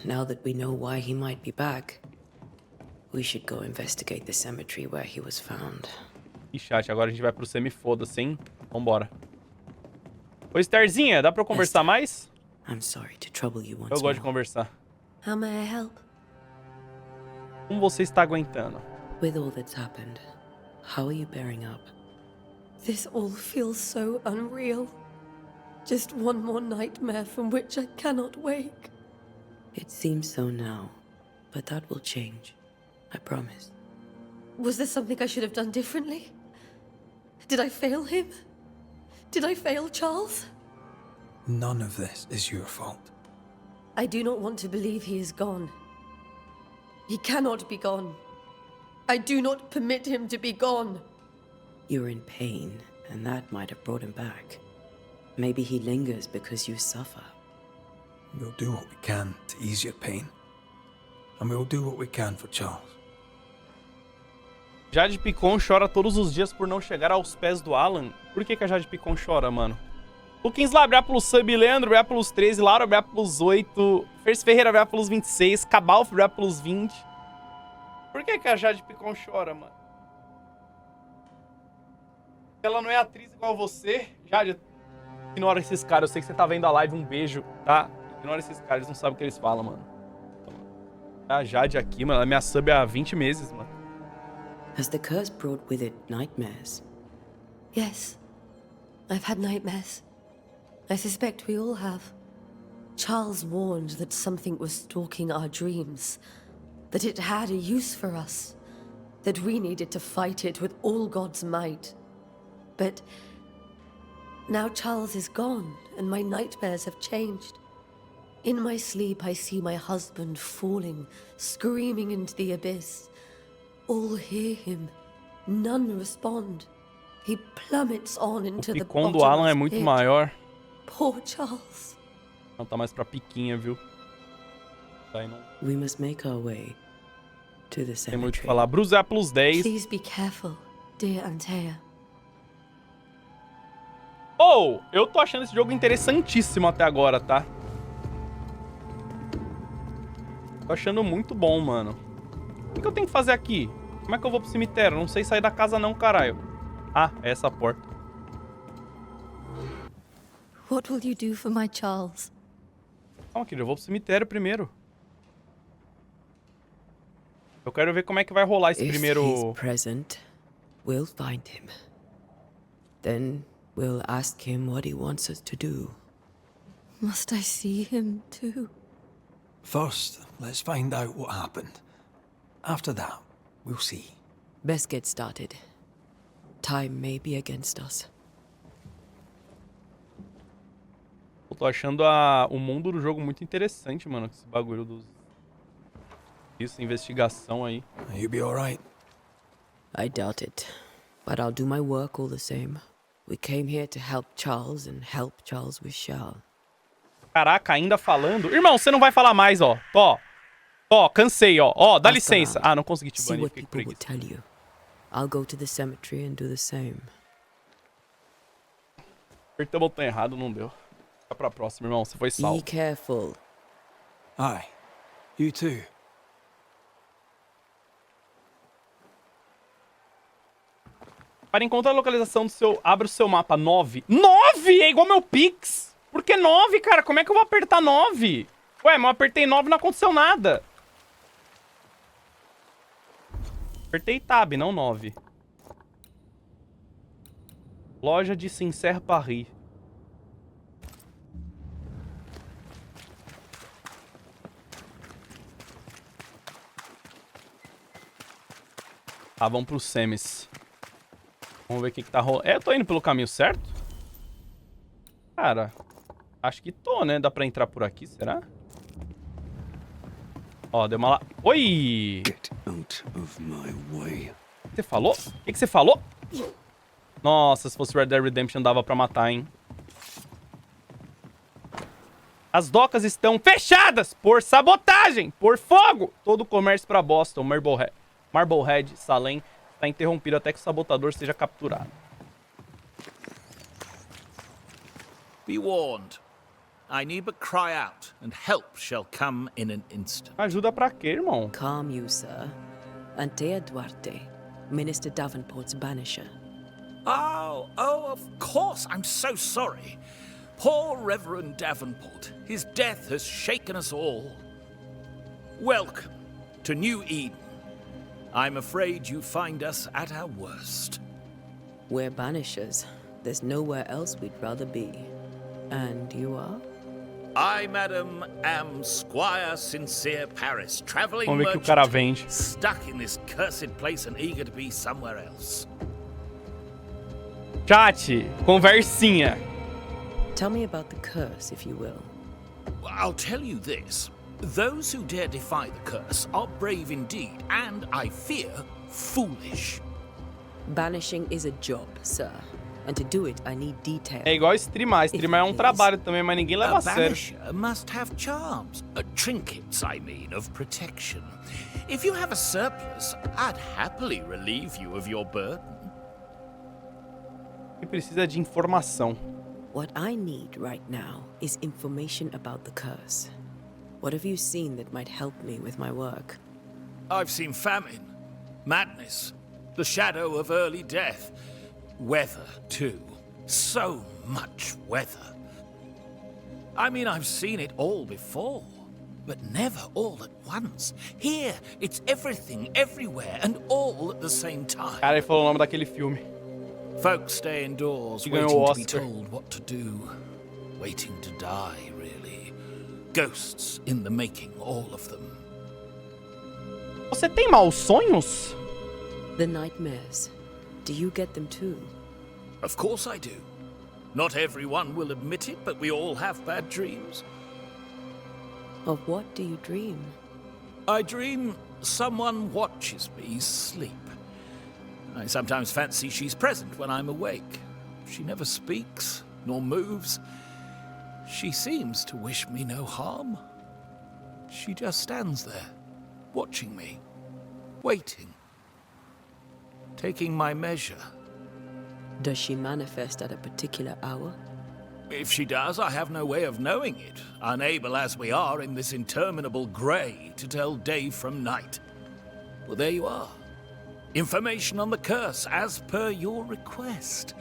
Now that we know why he might be back, we should go investigate the cemetery where he was found. E chat, agora a gente vai pro semi-foda-se, hein? Vambora. Ô, Estherzinha, dá pra eu conversar mais? I'm sorry to trouble you once Eu gosto de more. conversar. How may I help? Como você está aguentando? With all that's happened, how are you bearing up? This all feels so unreal. Just one more nightmare from which I cannot wake. It seems so now, but that will change. I promise. Was there something I should have done differently? Did I fail him? Did I fail Charles? None of this is your fault. I do not want to believe he is gone. He cannot be gone. I do not permit him to be gone. You're in pain, and that might have brought him back. Maybe he lingers because you suffer. We'll do what we can to ease your pain. And we'll do what we can for Charles. Jade Picon chora todos os dias por não chegar aos pés do Alan. Por que a Jade Picon chora, mano? Luquins lá, obrigado pelos sub. Leandro, obrigado pelos 13. Laura, obrigado pelos 8. Fers Ferreira, obrigado pelos 26. Cabalf, obrigado pelos 20. Por que a Jade Picon chora, mano? Ela não é atriz igual você? Jade, ignora esses caras. Eu sei que você tá vendo a live. Um beijo, tá? Ignora esses caras. Eles não sabem o que eles falam, mano. A Jade aqui, mano. Ela é minha sub há 20 meses, mano. Has the curse brought with it nightmares? Yes. I've had nightmares. I suspect we all have. Charles warned that something was stalking our dreams. That it had a use for us. That we needed to fight it with all God's might. But now Charles is gone, and my nightmares have changed. In my sleep, I see my husband falling, screaming into the abyss. All hear him. None respond. He plummets on into the Picon do Alan é muito maior. Poor Charles. Não, tá mais pra piquinha, viu? Tá indo. We must make our way to the Tem muito o que cemetery. falar. Bruce é plus 10. Please be careful, dear Antea. Oh, eu tô achando esse jogo interessantíssimo até agora, tá? Tô achando muito bom, mano. O que eu tenho que fazer aqui? Como é que eu vou pro cemitério? Não sei sair da casa não, caralho. Ah, é essa porta. What will you do for my Charles? Calma, querido, eu vou pro cemitério primeiro. Eu quero ver como é que vai rolar esse If primeiro... he's present, we'll find him. Then we'll ask him what he wants us to do. Must I see him too? First, let's find out what happened. After that, we'll see. Best get started. Time may be against us. tô achando o mundo do jogo muito interessante, mano. Esse bagulho dos... Isso, investigação aí. You be alright? I doubt it. But I'll do my work all the same. We came here to help Charles and help Charles with Charles. Caraca, ainda falando? Irmão, você não vai falar mais, ó. Ó, cansei, ó. Ó, dá licença. Ah, não consegui te See banir, what fiquei com people will preguiça. tell you. I'll go to the cemetery and do the same. Apertei o botão errado, não deu. Fica pra próxima, irmão. Você foi Be salvo. careful. Aye. You too. Para encontrar a localização do seu... Abra o seu mapa. 9. 9! É igual meu Pix! Por que 9, cara? Como é que eu vou apertar 9? Ué, mas eu apertei 9 e não aconteceu nada. Apertei Tab, não 9. Loja de Sincère Paris. Tá, vamos pro Semis. Vamos ver o que tá rolando. Eu tô indo pelo caminho certo? Cara, acho que tô, né? Dá pra entrar por aqui, será? Ó, deu uma lá... Oi! Get out of my way. O que você falou? O que você falou? Nossa, se fosse Red Dead Redemption dava pra matar, hein? As docas estão fechadas por sabotagem, por fogo. Todo o comércio pra Boston, Marblehead, Salem, está interrompido até que o sabotador seja capturado. Be warned. I need but cry out, and help shall come in an instant. Ajuda pra quê, irmão? Calm you, sir. Antea Duarte, Minister Davenport's banisher. Oh, of course. I'm so sorry. Poor Reverend Davenport. His death has shaken us all. Welcome to New Eden. I'm afraid you find us at our worst. We're banishers. There's nowhere else we'd rather be. And you are? I, madam, am Squire Sincere Paris, traveling Vamos ver que o cara merchant, vende. stuck in this cursed place and eager to be somewhere else. Chat, conversinha. Tell me about the curse, if you will. I'll tell you this. Those who dare defy the curse are brave indeed, and, I fear, foolish. Banishing is a job, sir. And to do it, I need detail. É igual streamar. Streamar é um trabalho também, mas ninguém leva a A sério. banisher must have charms. Trinkets, I mean, of protection. If you have a surplus, I'd happily relieve you of your burden. E precisa de informação. What I need right now is information about the curse. What have you seen that might help me with my work? I've seen famine, madness, the shadow of early death. Weather, too. So much weather. I mean, I've seen it all before, but never all at once. Here, it's everything, everywhere, and all at the same time. Cara, ele falou o nome daquele filme. Folks stay indoors, Que ganhou waiting o to be Oscar. told what to do. Waiting to die, really. Ghosts in the making, all of them. Você tem maus sonhos? The nightmares. Do you get them too? Of course I do. Not everyone will admit it, but we all have bad dreams. Of what do you dream? I dream someone watches me sleep. I sometimes fancy she's present when I'm awake. She never speaks, nor moves. She seems to wish me no harm. She just stands there, watching me, waiting, taking my measure. Does she manifest at a particular hour? If she does, I have no way of knowing it, unable as we are in this interminable grey to tell day from night. Well, there you are. Information on the curse, as per your request.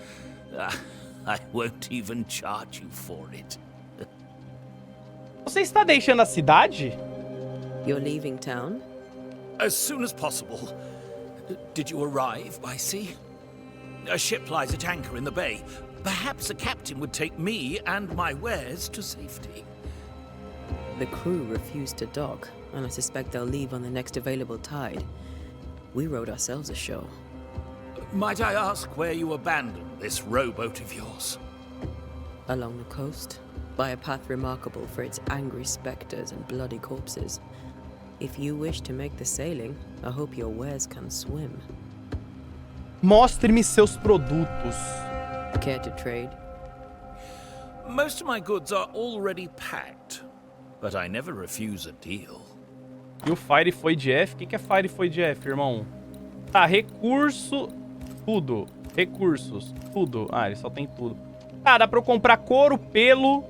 I won't even charge you for it. Você está deixando a cidade? You're leaving town? As soon as possible. Did you arrive by sea? A ship lies at anchor in the bay. Perhaps a captain would take me and my wares to safety. The crew refused to dock, and I suspect they'll leave on the next available tide. We rode ourselves ashore. Might I ask where you abandoned this rowboat of yours? Along the coast. by a path remarkable for its angry specters and bloody corpses. If you wish to make the sailing, I hope your wares can swim. Mostre-me seus produtos. Care to trade? Most of my goods are already packed, but I never refuse a deal. E o Fire foi de F? O que é Fire foi de F, irmão? Tá, recurso... Tudo. Recursos. Tudo. Ah, ele só tem tudo. Tá, dá pra eu comprar couro, pelo,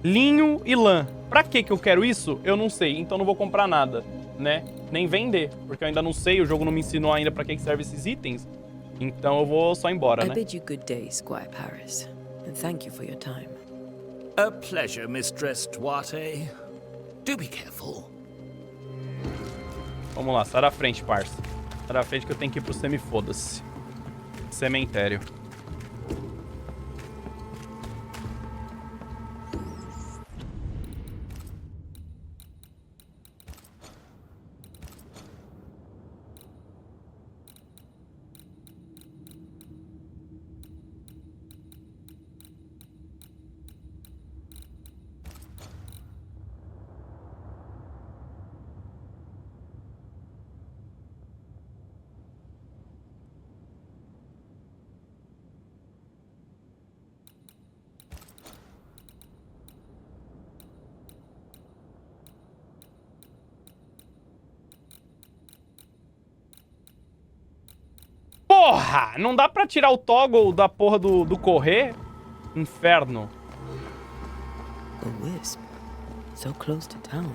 linho e lã. Pra que eu quero isso? Eu não sei, então não vou comprar nada, né? Nem vender, porque eu ainda não sei, o jogo não me ensinou ainda pra que servem esses itens. Então eu vou só embora, né? I bid you good day, Squire Paris, and thank you for your time. A pleasure, Mistress Duarte. Do be careful. Vamos lá, sai da frente, parça. Sai da frente que eu tenho que ir pro semi-foda-se. Cemitério. Porra! Não dá pra tirar o toggle da porra do correr? Inferno. A wisp. So close to town.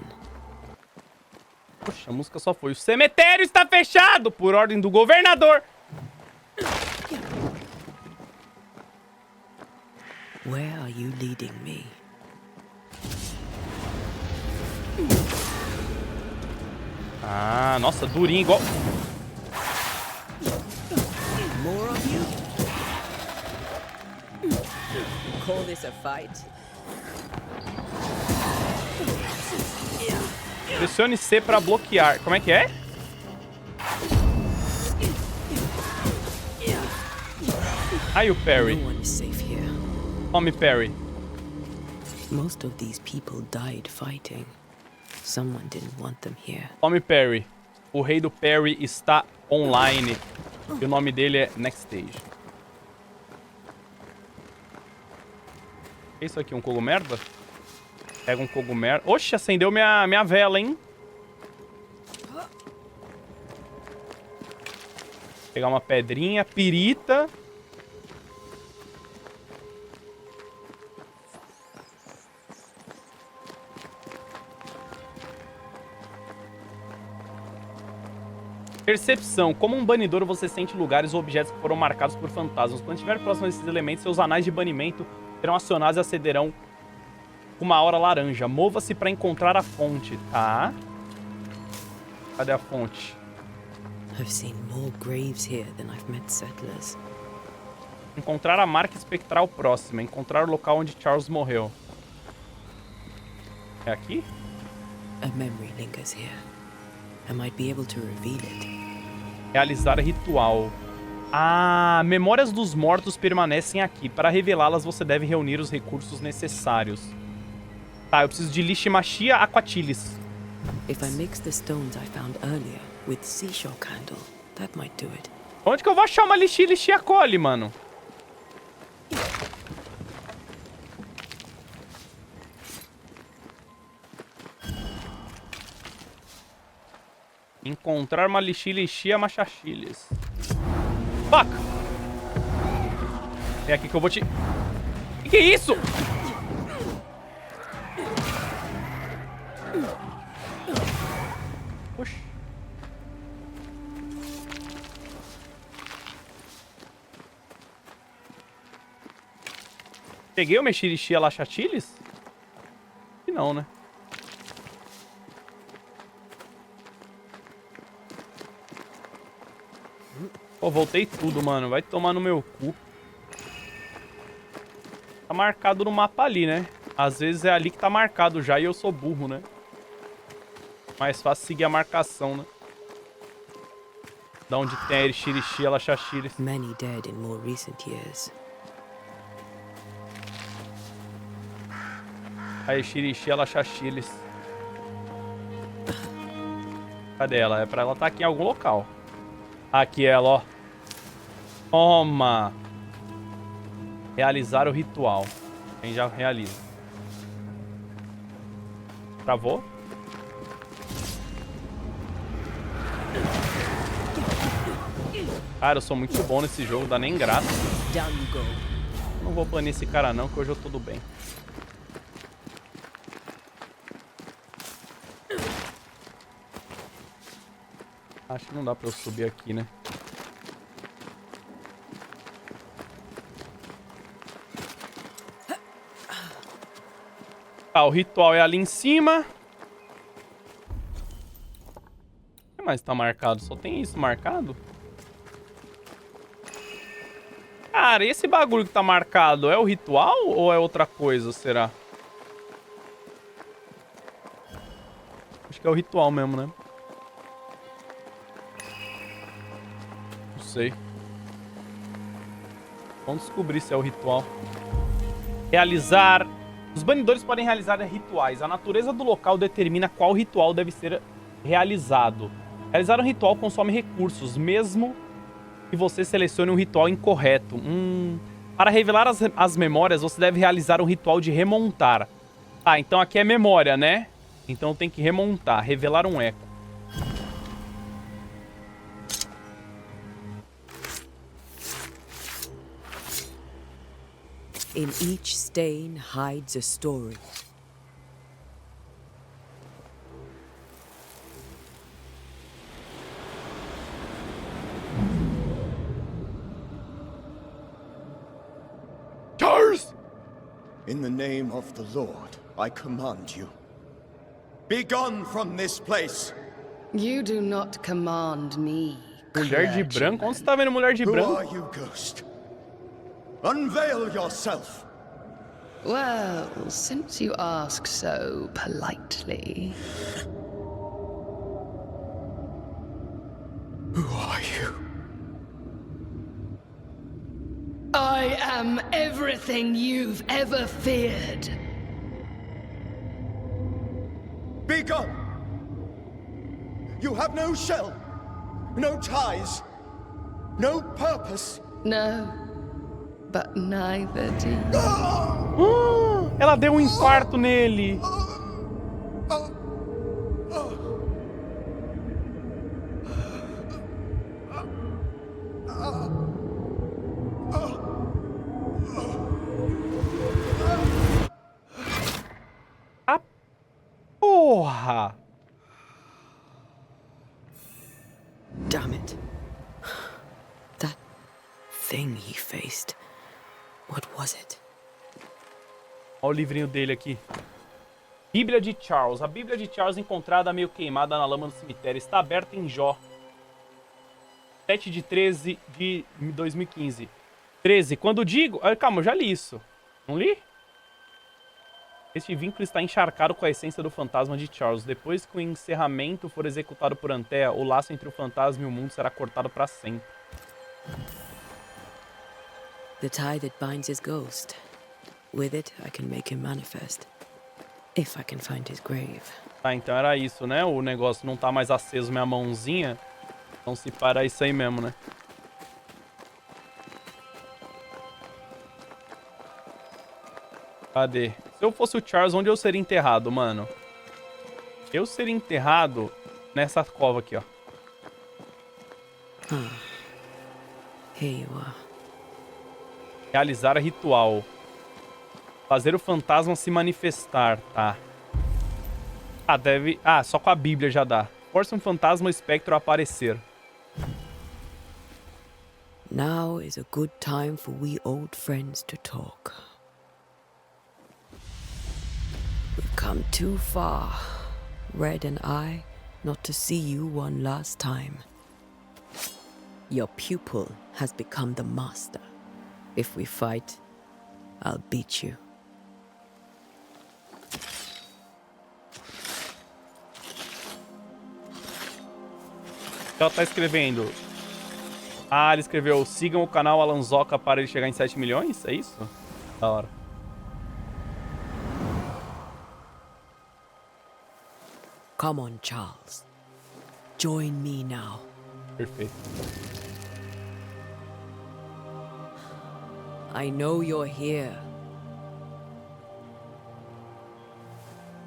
Poxa, a música só foi. O cemitério está fechado por ordem do governador. Where are you leading me? Ah, nossa, durinho igual... More of you? Call this a fight? Pressione C pra bloquear. Como é que é? Aí o parry. No one is safe here. Tome parry. Most of these people died fighting. Someone didn't want them here. Tome parry. O rei do parry está online. E o nome dele é Next Stage. O que é isso aqui? Um cogumelo? Pega um cogumelo. Oxe, acendeu minha vela, hein? Pegar uma pedrinha. Pirita. Percepção. Como um banidor, você sente lugares ou objetos que foram marcados por fantasmas. Quando estiver próximo a esses elementos, seus anais de banimento serão acionados e acederão uma hora laranja. Mova-se para encontrar a fonte, tá? Cadê a fonte? I've seen more graves here than I've met settlers. Encontrar a marca espectral próxima. Encontrar o local onde Charles morreu. É aqui? A memory lingers here. I might be able to reveal it. Realizar ritual. Ah, memórias dos mortos permanecem aqui. Para revelá-las, você deve reunir os recursos necessários. Tá, eu preciso de Lishimashia Aquatilis. If I mix the stones I found earlier with seashore candle, that might do it. Onde que eu vou achar uma Lishia Cole, mano? Encontrar uma Lishia Machachiles. Fuck! É aqui que eu vou te... Que é isso? Oxi. Peguei o Mexerixia Lachachiles? E não, né? Pô, voltei tudo, mano. Vai tomar no meu cu. Tá marcado no mapa ali, né? Às vezes é ali que tá marcado já e eu sou burro, né? Mais fácil seguir a marcação, né? Da onde tem a Erixirixia, Lachachiles. Many dead in more recent years. Aí, xirixi, ela chachiles. Cadê ela? É pra ela estar aqui em algum local. Aqui ela, ó. Toma! Realizar o ritual. Quem já realiza. Travou? Cara, eu sou muito bom nesse jogo, dá nem graça. Não vou banir esse cara não, que hoje eu tô tudo bem. Acho que não dá pra eu subir aqui, né? Tá, o ritual é ali em cima. O que mais tá marcado? Só tem isso marcado? Cara, esse bagulho que tá marcado é o ritual ou é outra coisa, será? Acho que é o ritual mesmo, né? Não sei. Vamos descobrir se é o ritual. Realizar... Os banidores podem realizar rituais. A natureza do local determina qual ritual deve ser realizado. Realizar um ritual consome recursos, mesmo que você selecione um ritual incorreto. Para revelar as memórias, você deve realizar um ritual de remontar. Ah, então aqui é memória, né? Então tem que remontar, revelar um eco. In each stain hides a story. Charles! In the name of the Lord, I command you. Be gone from this place. You do not command me. Mulher de branco? Onde você tá vendo mulher de branco? Who are you, ghost? Unveil yourself. Well, since you ask so politely. Who are you? I am everything you've ever feared. Be gone. You have no shell, no ties, no purpose. No, but neither do you. Ela deu um infarto nele. Ah, porra! Damn it. That thing he faced. What was it? Olha o livrinho dele aqui. Bíblia de Charles. A Bíblia de Charles, encontrada meio queimada na lama do cemitério, está aberta em Jó. 7/13 de 2015. 13. Quando digo... Calma, eu já li isso. Não li? Este vínculo está encharcado com a essência do fantasma de Charles. Depois que o encerramento for executado por Antea, o laço entre o fantasma e o mundo será cortado para sempre. The tie that binds his ghost. With it, I can make him manifest. If I can find his grave. Tá, então era isso, né? O negócio não tá mais aceso minha mãozinha. Então se para isso aí mesmo, né? Cadê? Se eu fosse o Charles, onde eu seria enterrado, mano? Eu seria enterrado nessa cova aqui, ó. Here you are. Realizar ritual. Fazer o fantasma se manifestar, tá. Ah, deve... Ah, só com a Bíblia já dá. Force um fantasma ou espectro a aparecer. Now is a good time for we old friends to talk. We've come too far, Red and I, not to see you one last time. Your pupil has become the master. If we fight, I'll beat you. Ela tá escrevendo. Ah, ele escreveu: sigam o canal Alanzoca para ele chegar em 7 milhões? É isso? Da hora. Come on, Charles. Join me now. Perfeito. I know you're here.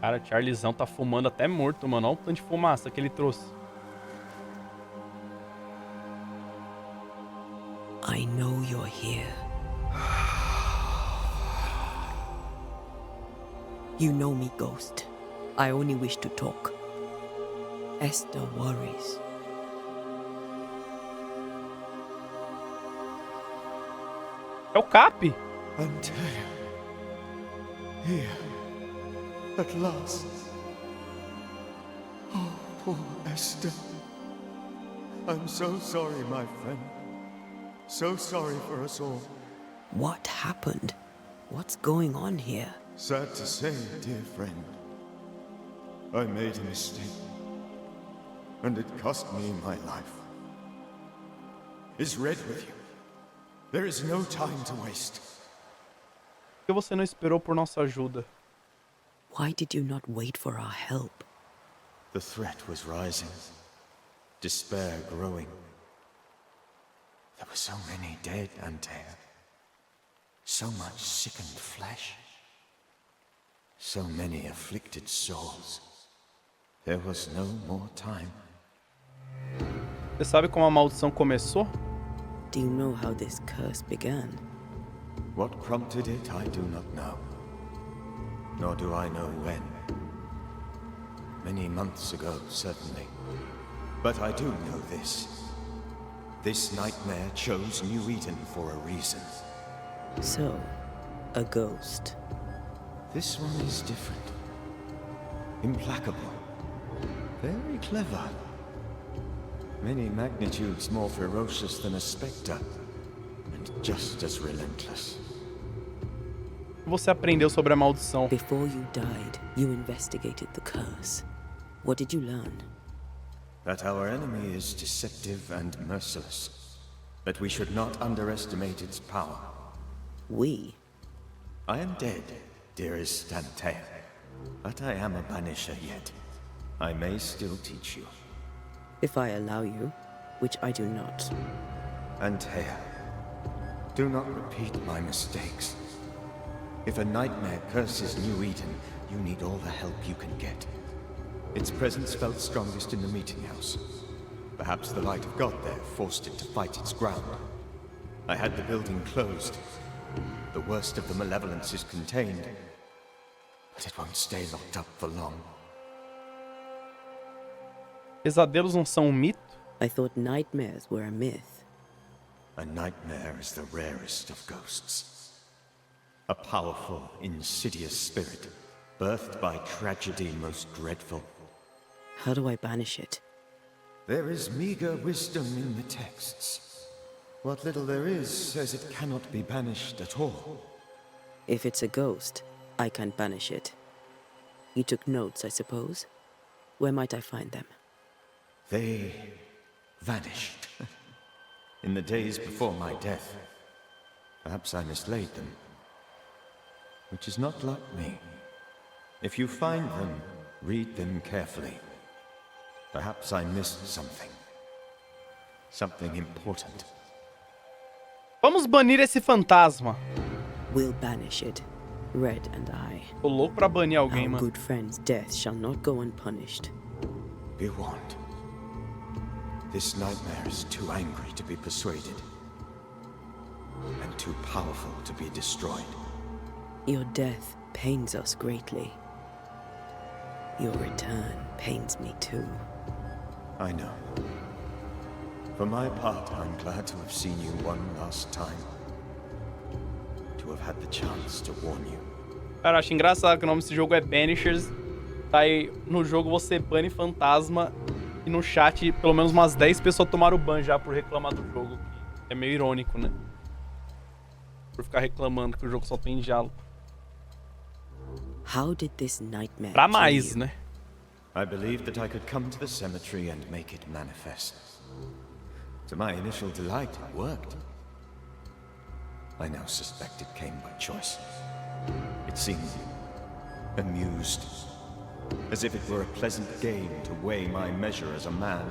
Cara, Charlesão tá fumando até morto, mano. Olha o tanto de fumaça que ele trouxe. I know you're here. You know me, Ghost. I only wish to talk. Esther worries. É o Cap. Antea. Here. At last. Oh, poor Esther. I'm so sorry, my friend. So sorry for us all. What happened? What's going on here? Sad to say, dear friend. I made a mistake. And it cost me my life. Is Red with you? There is no time to waste. Por que você não esperou por nossa ajuda? Why did you not wait for our help? The threat was rising. Despair growing. There were so many dead, Antea. So much sickened flesh. So many afflicted souls. There was no more time. Você sabe como a maldição começou? Do you know how this curse began? What prompted it, I do not know. Nor do I know when. Many months ago, certainly. But I do know this. This nightmare chose New Eden for a reason. So, a ghost. This one is different. Implacable. Very clever. Many magnitudes more ferocious than a spectre. And just as relentless. Você aprendeu sobre a maldição? Before you died, you investigated the curse. What did you learn? That our enemy is deceptive and merciless. That we should not underestimate its power. We? I am dead, dearest Antea. But I am a banisher yet. I may still teach you. If I allow you, which I do not. Antea, do not repeat my mistakes. If a nightmare curses New Eden, you need all the help you can get. Its presence felt strongest in the meeting house. Perhaps the light of God there forced it to fight its ground. I had the building closed. The worst of the malevolence is contained, but it won't stay locked up for long. Pesadelos não são um mito? I thought nightmares were a myth. A nightmare is the rarest of ghosts. A powerful, insidious spirit, birthed by tragedy most dreadful. How do I banish it? There is meager wisdom in the texts. What little there is says it cannot be banished at all. If it's a ghost, I can't banish it. You took notes, I suppose? Where might I find them? They vanished. In the days before my death. Perhaps I mislaid them. Which is not like me. If you find them, read them carefully. Perhaps I missed something. Something important. Vamos banir esse fantasma. We'll banish it, Red and I. Tô louco pra banir alguém, Our mano. good friend's death shall not go unpunished. Be warned. This nightmare is too angry to be persuaded. And too powerful to be destroyed. Your death pains us greatly. Your return pains me too. I know. For my part, I'm glad to have seen you one last time. To have had the chance to warn you. Cara, acho engraçado que o nome desse jogo é Banishers. Tá aí, no jogo você bane fantasma. E no chat, pelo menos umas 10 pessoas tomaram ban já por reclamar do jogo. É meio irônico, né? Por ficar reclamando que o jogo só tem diálogo. How did this nightmare Pra kill mais, you? né? I believed that I could come to the cemetery and make it manifest. To my initial delight, it worked. I now suspect it came by choice. It seemed amused, as if it were a pleasant game to weigh my measure as a man.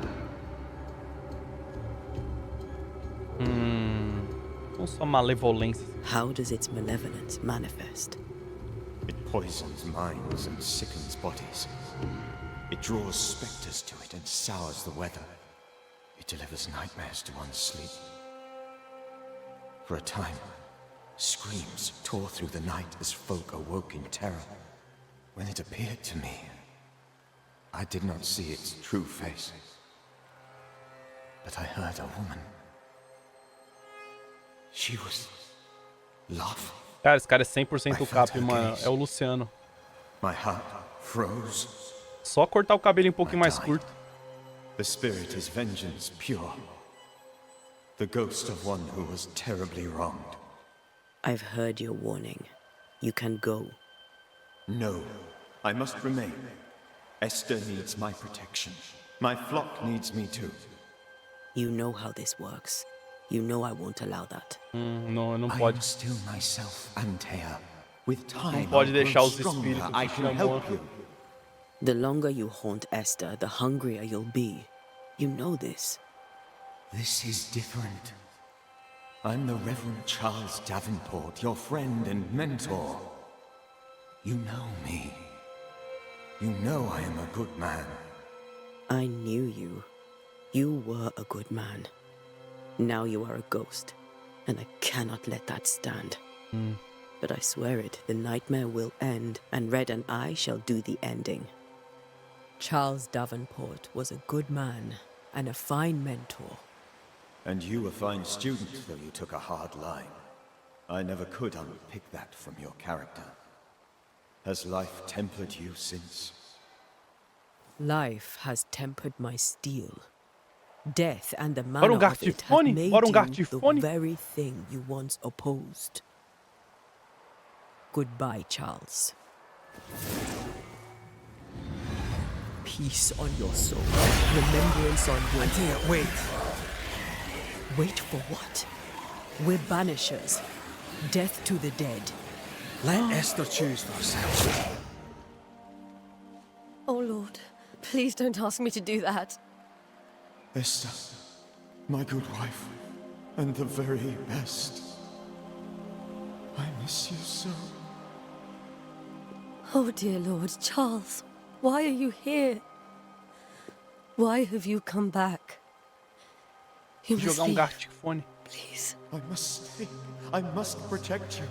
Não só malevolência. How does its malevolence manifest? It poisons minds and sickens bodies. It draws specters to it and sours the weather. It delivers nightmares to one's sleep. For a time, screams tore through the night as folk awoke in terror. When it appeared to me, I did not see its true face. But I heard a woman. She was laughing. Cara, esse cara é 100% o Cap, mano. É o Luciano. My heart froze. Só cortar o cabelo um pouquinho mais curto. The spirit is vengeance pure. The ghost of one who was terribly wronged. I've heard your warning. You can go. No, I must remain. Esther needs my protection. My flock needs me too. You know how this works. You know I won't allow that. Não, não I pode. am still myself, Antea. With time, Não pode I'll deixar grow os stronger. espíritos I te can help chamar. you. The longer you haunt Esther, the hungrier you'll be. You know this. This is different. I'm the Reverend Charles Davenport, your friend and mentor. You know me. You know I am a good man. I knew you. You were a good man. Now you are a ghost, and I cannot let that stand. But I swear it, the nightmare will end, and Red and I shall do the ending. Charles Davenport was a good man and a fine mentor. And you a fine student, though you took a hard line. I never could unpick that from your character. Has life tempered you since? Life has tempered my steel. Death and the Bora manner gato of de it have fone? made Bora gato de you the fone? very thing you once opposed. Goodbye, Charles. Peace on your soul. Remembrance on your Antea, wait. Wait for what? We're banishers. Death to the dead. Let Esther choose for herself. Oh, Lord, please don't ask me to do that. Esther, my good wife, and the very best. I miss you so. Oh, dear Lord, Charles, why are you here? Why have you come back? You must Jogar leave, gato de fone. please. I must stay. I must protect you.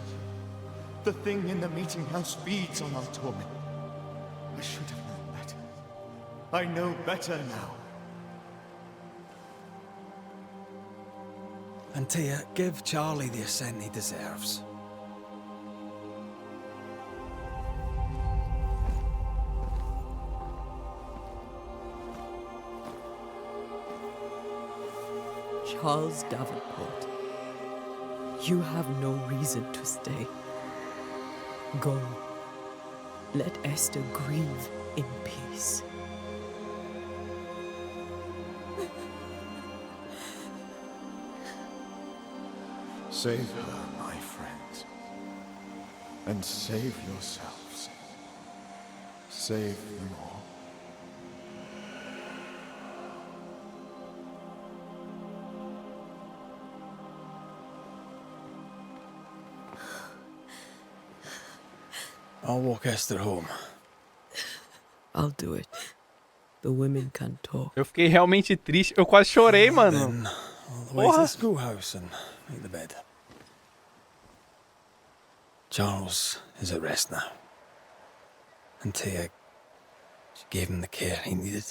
The thing in the meeting house feeds on our torment. I should have known better. I know better now. Antea, give Charlie the ascent he deserves. Charles Davenport, you have no reason to stay. Go. Let Esther grieve in peace. Save her, my friends. And save yourselves. Save them all. I'll walk Esther home. I'll do it. The women can talk. Eu fiquei realmente triste. Eu quase chorei, mano. Then all the way to the schoolhouse and make the bed. Charles is at rest now. Antea, she gave him the care he needed.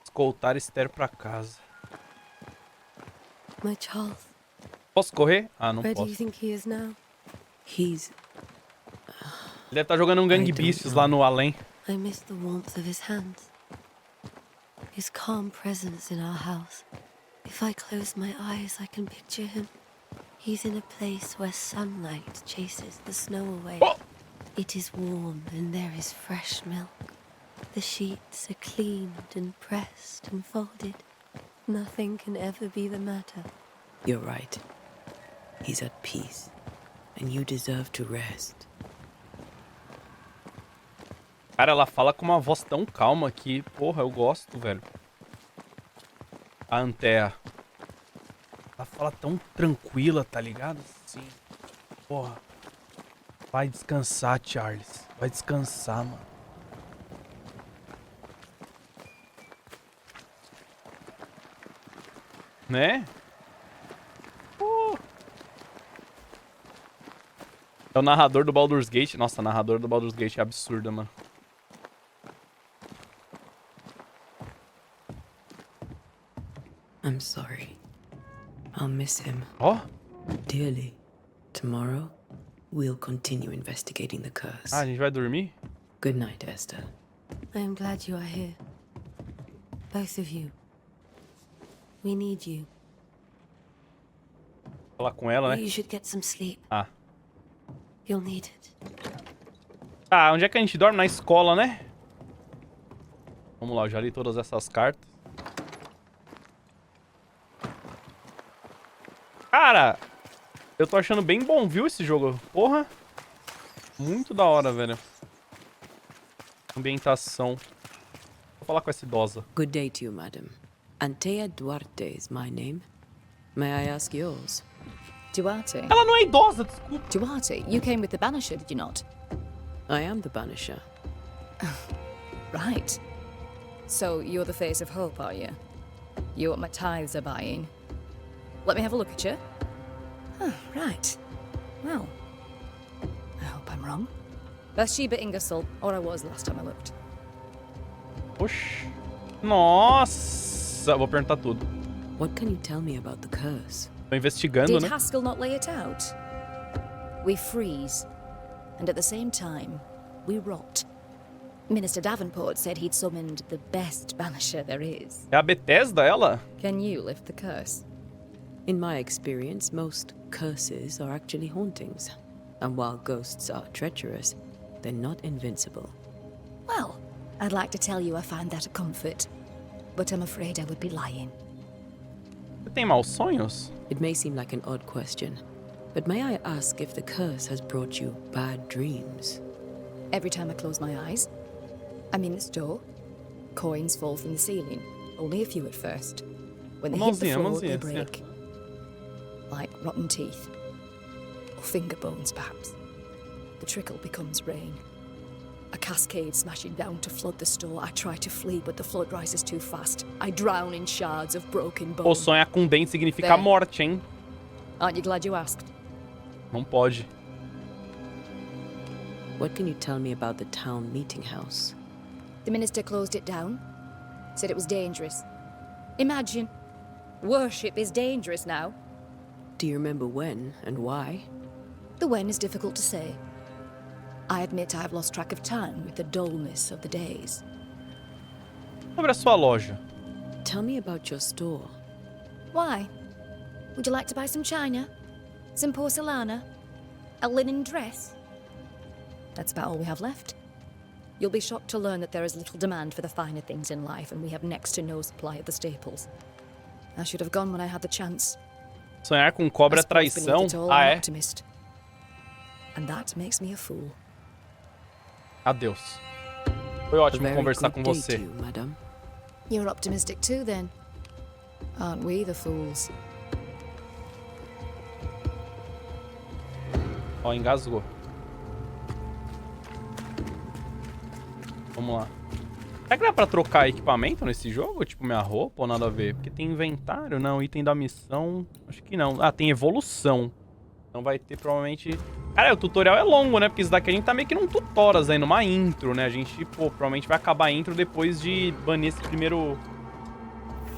Escoltar Esther pra casa. My Charles, Posso correr? Ah, não where do you posso. think he is now? He's... Ele deve estar jogando um Gang Beasts lá no além. I miss the warmth of his hands. His calm presence in our house. If I close my eyes, I can picture him. He's in a place where sunlight chases the snow away. Oh! It is warm and there is fresh milk. The sheets are cleaned and pressed and folded. Nothing can ever be the matter. You're right. He's at peace, and you deserve to rest. Cara, ela fala com uma voz tão calma que, porra, eu gosto, velho. A Antea. Ela fala tão tranquila, tá ligado? Sim. Porra. Vai descansar, Charles. Vai descansar, mano. Né? É o narrador do Baldur's Gate. Nossa, narrador do Baldur's Gate é absurda, mano. I'm sorry. I'll miss him. Oh? Dearly. Tomorrow, we'll continue investigating the curse. Ah, a gente vai dormir? Good night, Esther. I am glad you are here. Both of you. We need you. Falar com ela, né? You should get some sleep. Ah. You'll need it. Tá, onde é que a gente dorme? Na escola, né? Vamos lá, eu já li todas essas cartas. Cara, eu tô achando bem bom, viu, esse jogo? Porra. Muito da hora, velho. Ambientação. Vou falar com essa idosa. Good day to you, madam. Antea Duarte is my name. May I ask yours? Duarte? Ela não é idosa, desculpa. Duarte, you came with the Banisher, did you not? I am the Banisher. Right. So you're the face of hope, are you? You're what my tithes are buying. Let me have a look at you. Oh, right. Well, I hope I'm wrong. Bathsheba Ingersoll, or I was last time I looked. Oxi. Nossa, vou perguntar tudo. What can you tell me about the curse? Tô investigando, Did né? Haskell not lay it out? We freeze, and at the same time, we rot. Minister Davenport said he'd summoned the best banisher there is. É a Bethesda, ela? Can you lift the curse? In my experience, most curses are actually hauntings. And while ghosts are treacherous, they're not invincible. Well, I'd like to tell you I find that a comfort, but I'm afraid I would be lying. Você tem maus sonhos? It may seem like an odd question, but may I ask if the curse has brought you bad dreams? Every time I close my eyes, I'm in the store. Coins fall from the ceiling, only a few at first. When they hit the floor, they break. Like rotten teeth. Or finger bones, perhaps. The trickle becomes rain. A cascade smashing down to flood the store. I try to flee, but the flood rises too fast. I drown in shards of broken bone. Pô, sonhar com dente significa morte, hein? Aren't you glad you asked? Não pode. What can you tell me about the town meeting house? The minister closed it down. Said it was dangerous. Imagine. Worship is dangerous now. Do you remember when and why? The when is difficult to say. I admit I've lost track of time with the dullness of the days. Sobre a sua loja. Tell me about your store. Why? Would you like to buy some china? Some porcelana? A linen dress? That's about all we have left. You'll be shocked to learn that there is little demand for the finer things in life, and we have next to no supply of the staples. I should have gone when I had the chance. Sonhar com cobra é traição? Ah, é? Optimist. And that makes me a fool. Adeus. Foi ótimo conversar com você. You, madam. You're optimistic too, then. Aren't we the fools? Ó, engasgou. Vamos lá. Será que dá pra trocar equipamento nesse jogo? Tipo, minha roupa ou nada a ver? Porque tem inventário, não. Item da missão, acho que não. Ah, tem evolução. Então vai ter provavelmente... Cara, o tutorial é longo, né? Porque isso daqui a gente tá meio que num tutoras aí, numa intro, né? A gente, pô, provavelmente vai acabar a intro depois de banir esse primeiro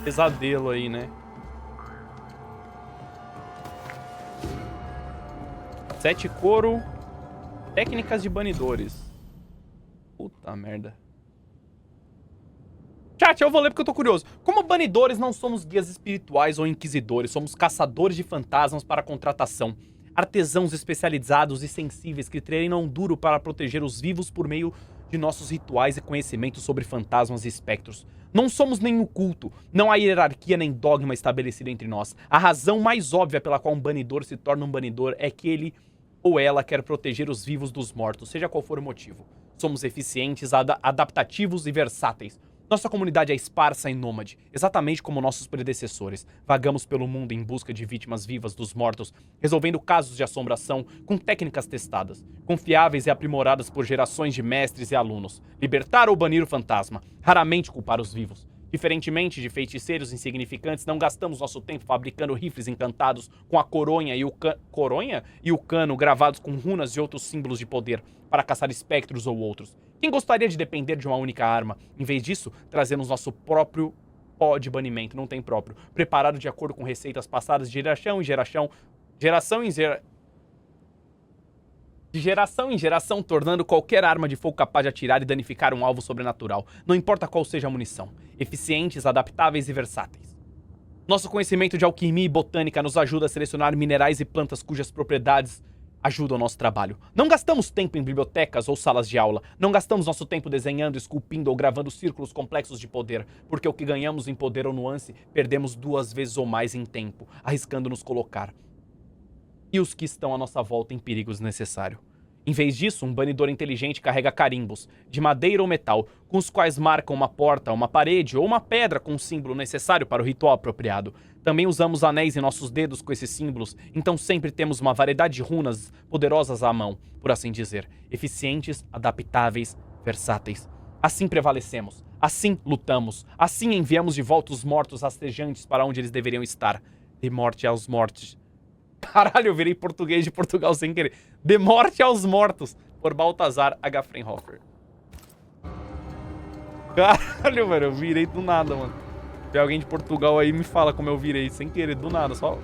pesadelo aí, né? Sete couro. Técnicas de banidores. Puta merda. chat, eu vou ler porque eu tô curioso. Como banidores, não somos guias espirituais ou inquisidores. Somos caçadores de fantasmas para contratação. Artesãos especializados e sensíveis que treinam duro para proteger os vivos por meio de nossos rituais e conhecimentos sobre fantasmas e espectros. Não somos nenhum culto, não há hierarquia nem dogma estabelecido entre nós. A razão mais óbvia pela qual um banidor se torna um banidor é que ele ou ela quer proteger os vivos dos mortos, seja qual for o motivo. Somos eficientes, adaptativos e versáteis. Nossa comunidade é esparsa e nômade, exatamente como nossos predecessores. Vagamos pelo mundo em busca de vítimas vivas dos mortos, resolvendo casos de assombração com técnicas testadas, confiáveis e aprimoradas por gerações de mestres e alunos. Libertar ou banir o fantasma, raramente culpar os vivos. Diferentemente de feiticeiros insignificantes, não gastamos nosso tempo fabricando rifles encantados com a coronha e o cano gravados com runas e outros símbolos de poder para caçar espectros ou outros. Quem gostaria de depender de uma única arma? Em vez disso, trazemos nosso próprio pó de banimento, não tem próprio, preparado de acordo com receitas passadas de geração em geração, tornando qualquer arma de fogo capaz de atirar e danificar um alvo sobrenatural, não importa qual seja a munição. Eficientes, adaptáveis e versáteis. Nosso conhecimento de alquimia e botânica nos ajuda a selecionar minerais e plantas cujas propriedades ajudam o nosso trabalho. Não gastamos tempo em bibliotecas ou salas de aula. Não gastamos nosso tempo desenhando, esculpindo ou gravando círculos complexos de poder, porque o que ganhamos em poder ou nuance, perdemos 2 vezes ou mais em tempo, arriscando nos colocar e os que estão à nossa volta em perigo desnecessário. Em vez disso, um banidor inteligente carrega carimbos, de madeira ou metal, com os quais marcam uma porta, uma parede ou uma pedra com o símbolo necessário para o ritual apropriado. Também usamos anéis em nossos dedos com esses símbolos, então sempre temos uma variedade de runas poderosas à mão, por assim dizer. Eficientes, adaptáveis, versáteis. Assim prevalecemos, assim lutamos, assim enviamos de volta os mortos rastejantes para onde eles deveriam estar. De morte aos mortos. Caralho, eu virei português de Portugal sem querer. De morte aos mortos, por Baltazar H. Freinhofer. Caralho, velho, eu virei do nada, mano. Se alguém de Portugal aí, me fala como eu virei, sem querer, do nada, só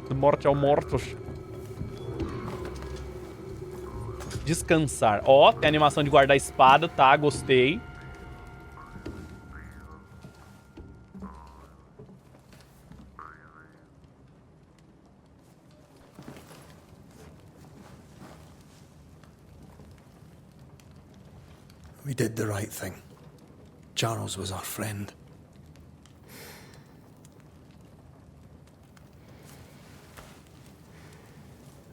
de morte aos mortos. Descansar. Ó, tem animação de guardar a espada, tá, gostei. We did the right thing. Charles was our friend.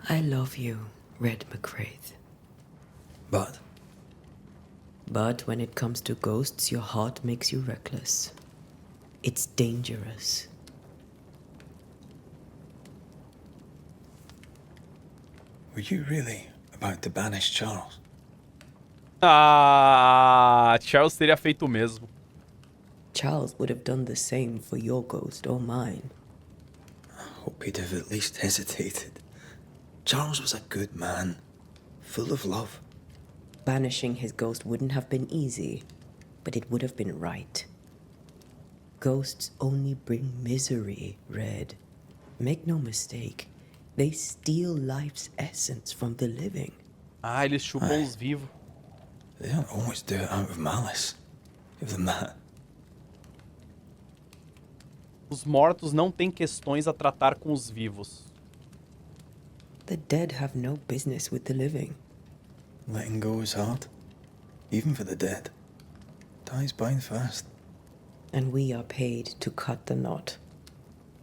I love you, Red McCraith. But when it comes to ghosts, your heart makes you reckless. It's dangerous. were you really about to banish Charles? Ah, Charles teria feito o mesmo. Charles would have done the same for your ghost or mine. I hope he'd have at least hesitated. Charles was a good man, full of love. Banishing his ghost wouldn't have been easy, but it would have been right. Ghosts only bring misery, Red. Make no mistake, they steal life's essence from the living. Ah, eles chupam os vivos. They don't always do it out of malice. Give them that. Os mortos não têm questões a tratar com os vivos. The dead have no business with the living. Letting go is hard, even for the dead. Ties bind fast. And we are paid to cut the knot.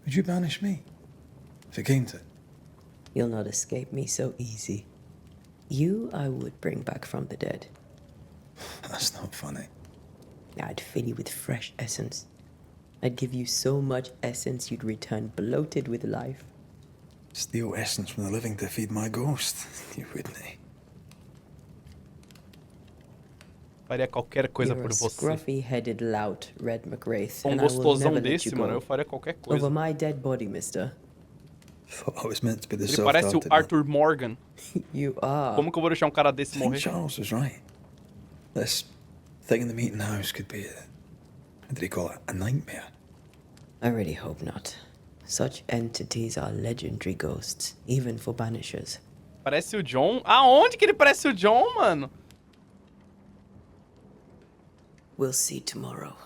Would you banish me? If it came to it? You'll not escape me so easy. You I would bring back from the dead. That's not funny. I'd fill you with fresh essence. I'd give you so much essence you'd return bloated with life. Steal essence from the living to feed my ghost. You wouldn't, eh? Faria qualquer coisa You're por a você. scruffy-headed lout, Red McWraith, Um and I will gostosão never let desse, you mano, go. eu faria qualquer coisa. Over my dead body, mister. Thought I was meant to be the Ele parece o soft-hearted one. Arthur Morgan. You are. Como que eu vou deixar um cara desse I think morrer? Charles was right. This thing in the meeting house could be what did he call it? A nightmare. I really hope not. Such entities are legendary ghosts, even for banishers. Parece o John? Aonde que ele parece o John, mano? We'll see tomorrow.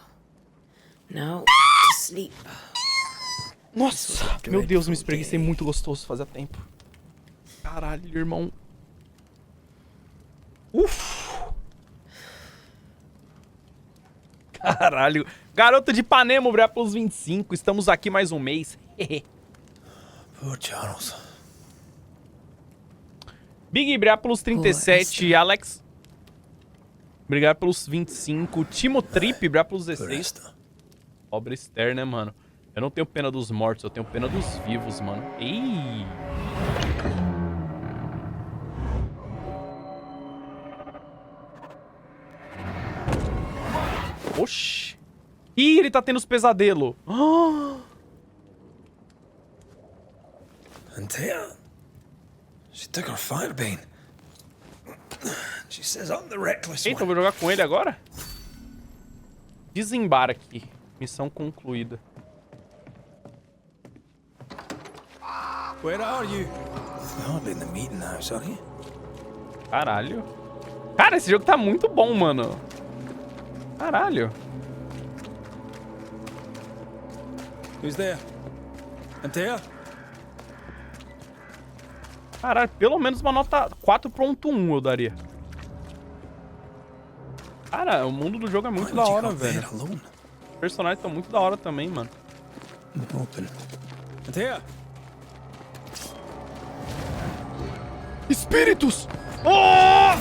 Now, to sleep. Nossa, meu Deus, me espreguicei muito gostoso, fazia tempo. Caralho, irmão. Caralho. Garota de Ipanema, Brea pelos 25. Estamos aqui mais um mês. Poor Charles. Big Brea pelos 37. Alex. Obrigado pelos 25. Timo Trip, Brea pelos 16. Pobre Esther, né, mano? Eu não tenho pena dos mortos, eu tenho pena dos vivos, mano. Ih! Oxi! Ih, ele tá tendo os pesadelos. Antea, she took her firebane. She says I'm the reckless Eita, eu one. vou jogar com ele agora? Desembarque. Missão concluída. Where are you? You're hardly in the meeting house, are you? Caralho. Cara, esse jogo tá muito bom, mano. Caralho. Who's there? Antea? Caralho, pelo menos uma nota 4.1 eu daria. Cara, o mundo do jogo é muito da hora, velho. Os personagens estão muito da hora também, mano. Open. Antea? Espíritos! Oh!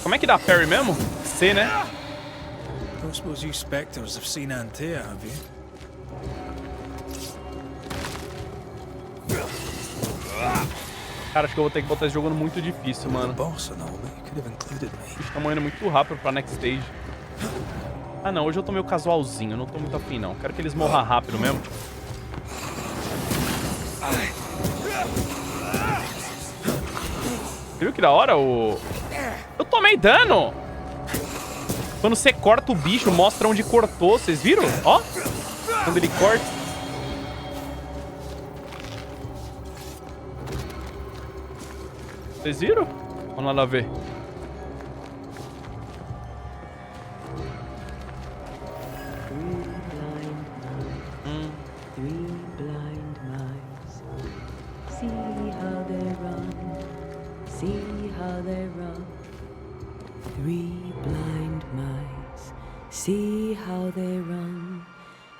Como é que dá parry mesmo? C, né? Don't suppose you spectres have seen Antea, have you? Cara, acho que eu vou ter que botar esse jogo no muito difícil, mano. Estamos indo muito rápido pra next stage. Ah, não. Hoje eu tô meio casualzinho. Eu não tô muito afim, não. Quero que eles morram rápido mesmo. Você viu que da hora o... Eu tomei dano! Quando você corta o bicho, mostra onde cortou. Vocês viram? Ó! Quando ele corta. Vocês viram? Vamos lá ver. Three blind mice. See how they run. See how they run. Three blind mice. See how they run.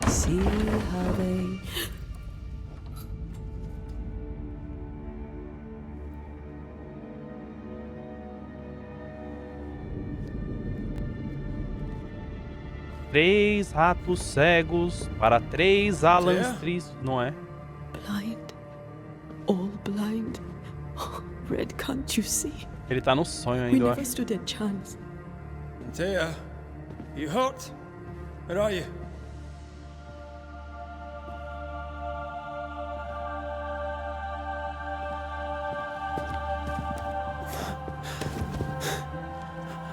See how they... Três ratos cegos para três Alans tristes, não é? Blind. All blind. Red, can't you see? Ele tá no sonho We ainda, ó. never stood a chance. Antea, you hurt? Where are you?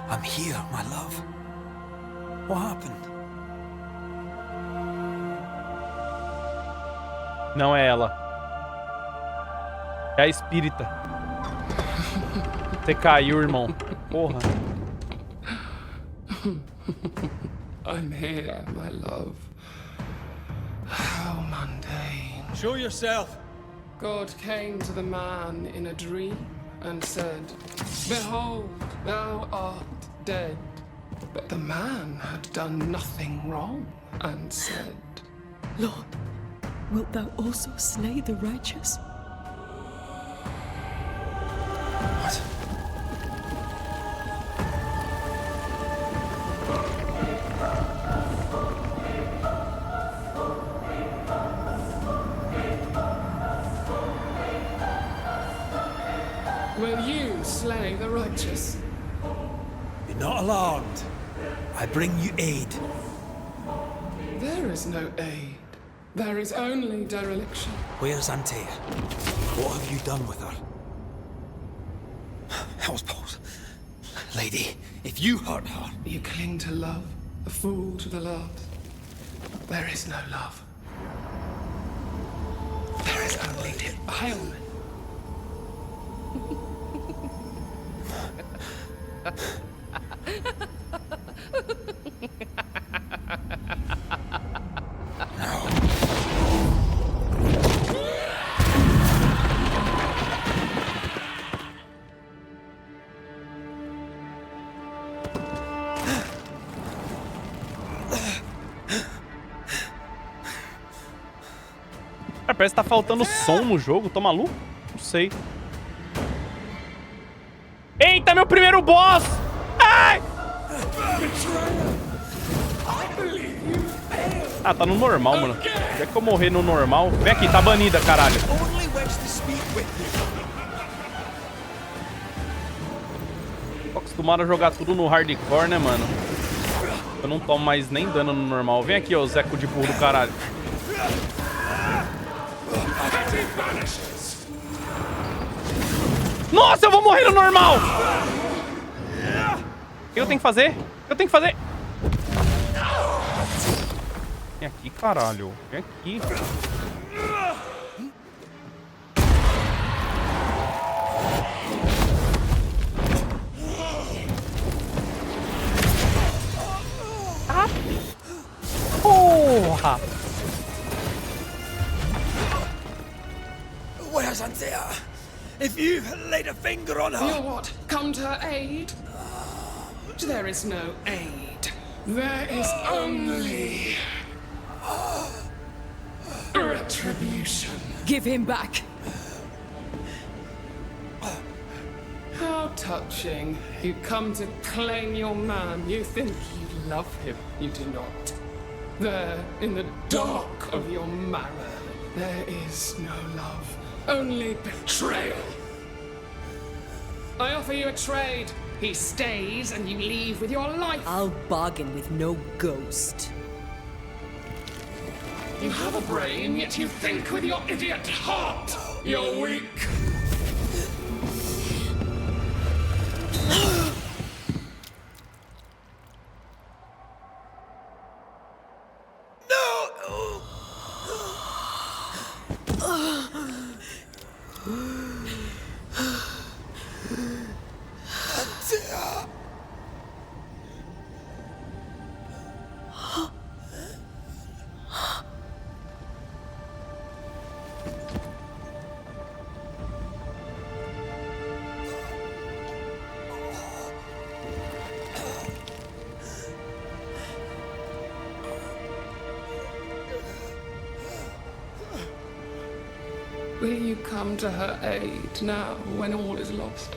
I'm here, my love. What happened? Não é ela. É a espírita. Você caiu, irmão. Porra. I'm here, my love. How mundane. Show yourself. God came to the man in a dream and said, "Behold, thou art dead." But the man had done nothing wrong and said, Lord, wilt thou also slay the righteous? What? Will you slay the righteous? Be not alarmed. I bring you aid. There is no aid. There is only dereliction. Where's Antea? What have you done with her? Hell's balls. Lady, if you hurt her... You cling to love, a fool to the last. There is no love. There is only defilement. Cara, parece que tá faltando som no jogo. Tô maluco? Não sei. Eita, meu primeiro boss! Ai! Ah, tá no normal, mano. Quer que eu morrer no normal? Vem aqui, tá banida, caralho. Tô acostumado a jogar tudo no hardcore, né, mano? Eu não tomo mais nem dano no normal. Vem aqui, ô Zeco de burro do caralho. Nossa, eu vou morrer no normal! O que eu tenho que fazer? O que eu tenho que fazer? Vem aqui, caralho. Vem aqui. Ah! Porra! Where's Anthea? If you've laid a finger on her... You'll what? Come to her aid? There is no aid. There is only... retribution. Give him back. How touching. You come to claim your man. You think you love him. You do not. There, in the dark of your marrow, there is no love. Only betrayal. I offer you a trade. He stays and you leave with your life. I'll bargain with no ghost. You have a brain, yet you think with your idiot heart. You're weak. Will you come to her aid now, when all is lost?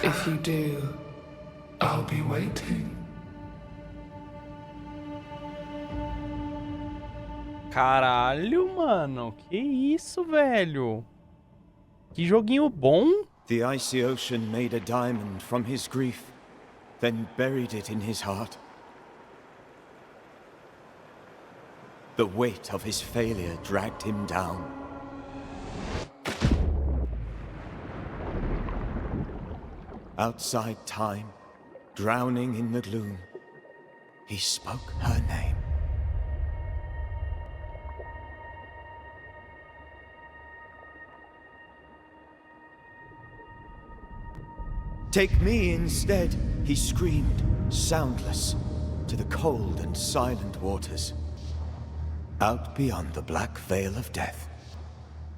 If you do, I'll be waiting. Caralho, mano. Que isso, velho? Que joguinho bom. The icy ocean made a diamond from his grief, then buried it in his heart. The weight of his failure dragged him down. Outside time, drowning in the gloom, he spoke her name. Take me instead, he screamed, soundless, to the cold and silent waters. Out beyond the black veil of death,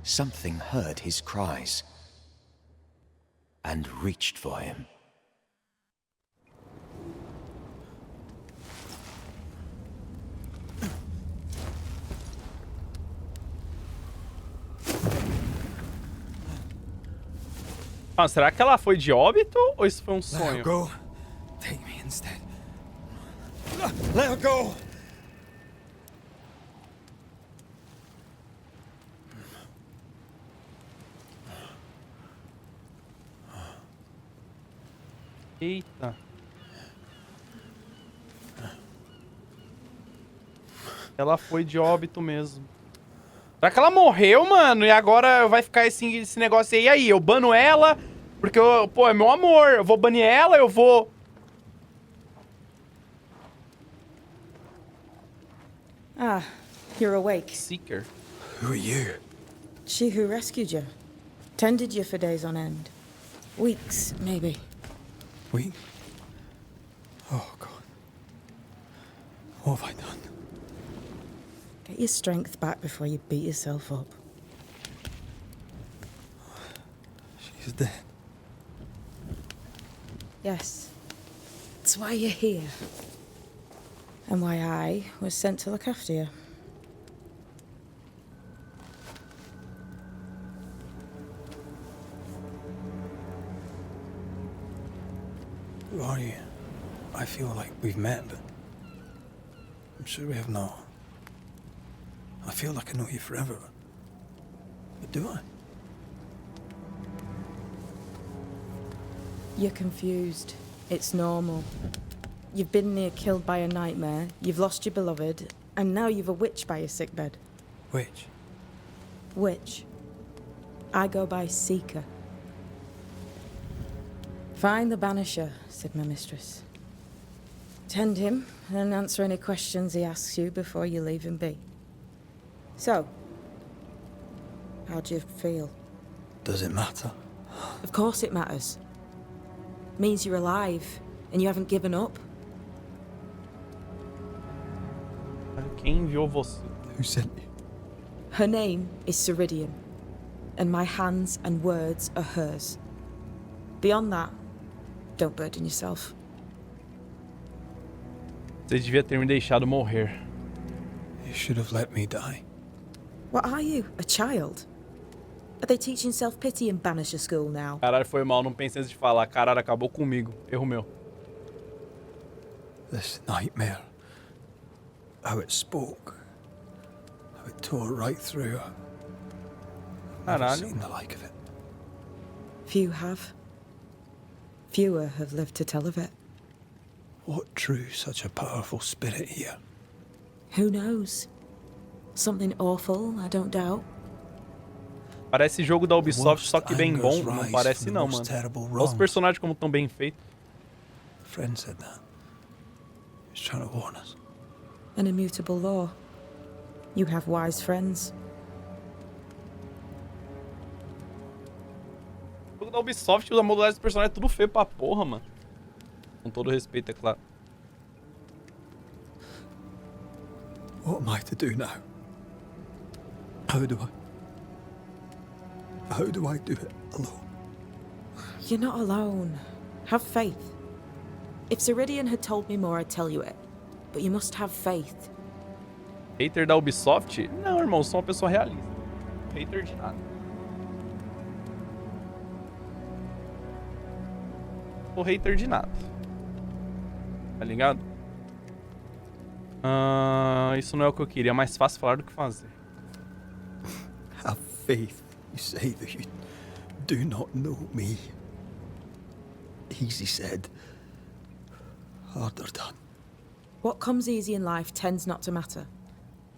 something heard his cries and reached for him. Ah, será que ela foi de óbito ou isso foi um sonho? Let her go. Take me instead. Let her go. Eita. Ela foi de óbito mesmo. Será que ela morreu, mano? E agora vai ficar esse negócio aí. E aí, eu bano ela, porque, pô, é meu amor. Eu vou banir ela, eu vou... Ah, you're awake. Seeker. Who are you? She who rescued you. Tended you for days on end. Weeks, maybe. Weak? Oh, God. What have I done? Get your strength back before you beat yourself up. She's dead. Yes. That's why you're here. And why I was sent to look after you. Who are you? I feel like we've met, but I'm sure we have not. I feel like I know you forever, but do I? You're confused. It's normal. You've been near killed by a nightmare, you've lost your beloved, and now you've a witch by your sickbed. Which? Witch. I go by Seeker. Find the Banisher, said my mistress. Tend him, and answer any questions he asks you before you leave him be. So, how do you feel? Does it matter? Of course it matters. Means you're alive, and you haven't given up. Quem enviou você? Who sent you? Her name is Ceridian, and my hands and words are hers. Beyond that, don't burden yourself. Você devia ter me deixado morrer. You should have let me die. What are you, a child? Are they teaching self-pity in Banisher School now? Caralho, foi mal, não pensei antes de falar. Caralho, acabou comigo. Erro meu. This nightmare. How it spoke. How it tore right through her. I've never seen the like of it. Few have. Fewer have lived to tell of it. What drew such a powerful spirit here? Who knows? Something awful, I don't doubt. Parece jogo da Ubisoft, só que bem bom. Não parece não, mano. Olha os personagens como estão bem feitos. A friend said that. He was trying to warn us. An immutable law. You have wise friends. O jogo da Ubisoft, a modelagem dos personagens é tudo feio pra porra, mano. Com todo respeito, é claro. What am I to do now? How do I do it alone? You're not alone. Have faith. If Ceridian had told me more, I'd tell you it. But you must have faith. Hater da Ubisoft? Não, irmão, sou uma pessoa realista. Hater de nada. Sou hater de nada. Tá ligado? Isso não é o que eu queria. É mais fácil falar do que fazer. Have faith. You say that you do not know me. Easy said. Harder done. What comes easy in life tends not to matter.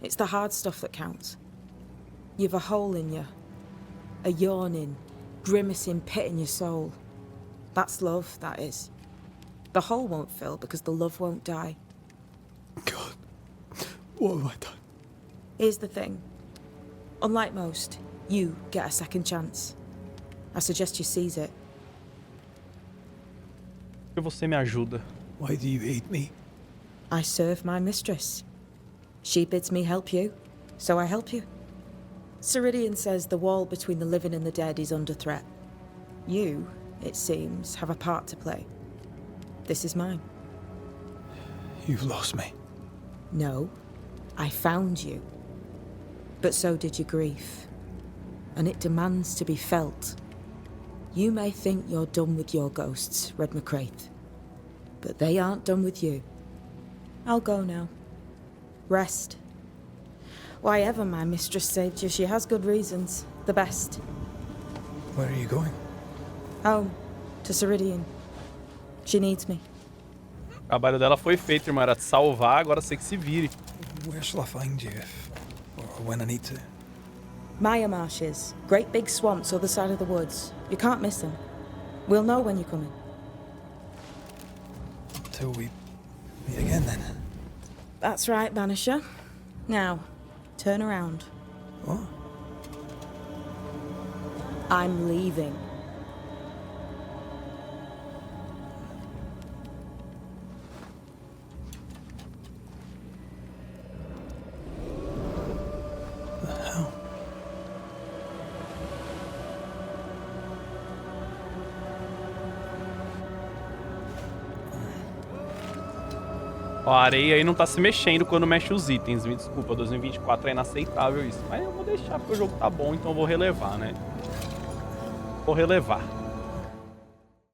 It's the hard stuff that counts. You've a hole in you. A yawning, grimacing pit in your soul. That's love, that is. The hole won't fill because the love won't die. God, what have I done? Here's the thing. Unlike most, you get a second chance. I suggest you seize it. Por que você me ajuda? Why do you hate me? I serve my mistress. She bids me help you, so I help you. Ceridian says the wall between the living and the dead is under threat. You, it seems, have a part to play. This is mine. You've lost me. No, I found you. But so did your grief. And it demands to be felt. You may think you're done with your ghosts, Red McCraith. But they aren't done with you. I'll go now. Rest. Why ever my mistress saved you, she has good reasons. The best. Where are you going? Home. To Ceridian. She needs me. O trabalho dela foi feito, irmã. Era te salvar, agora sei que se vire. Where shall I find you if... or when I need to? Maya marshes. Great big swamps other side of the woods. You can't miss them. We'll know when you're coming. Till we meet again, then. That's right, Banisher. Now, turn around. What? I'm leaving. Ó, a areia aí não tá se mexendo quando mexe os itens. Me desculpa, 2024 é inaceitável isso. Mas eu vou deixar porque o jogo tá bom, então eu vou relevar, né? Vou relevar.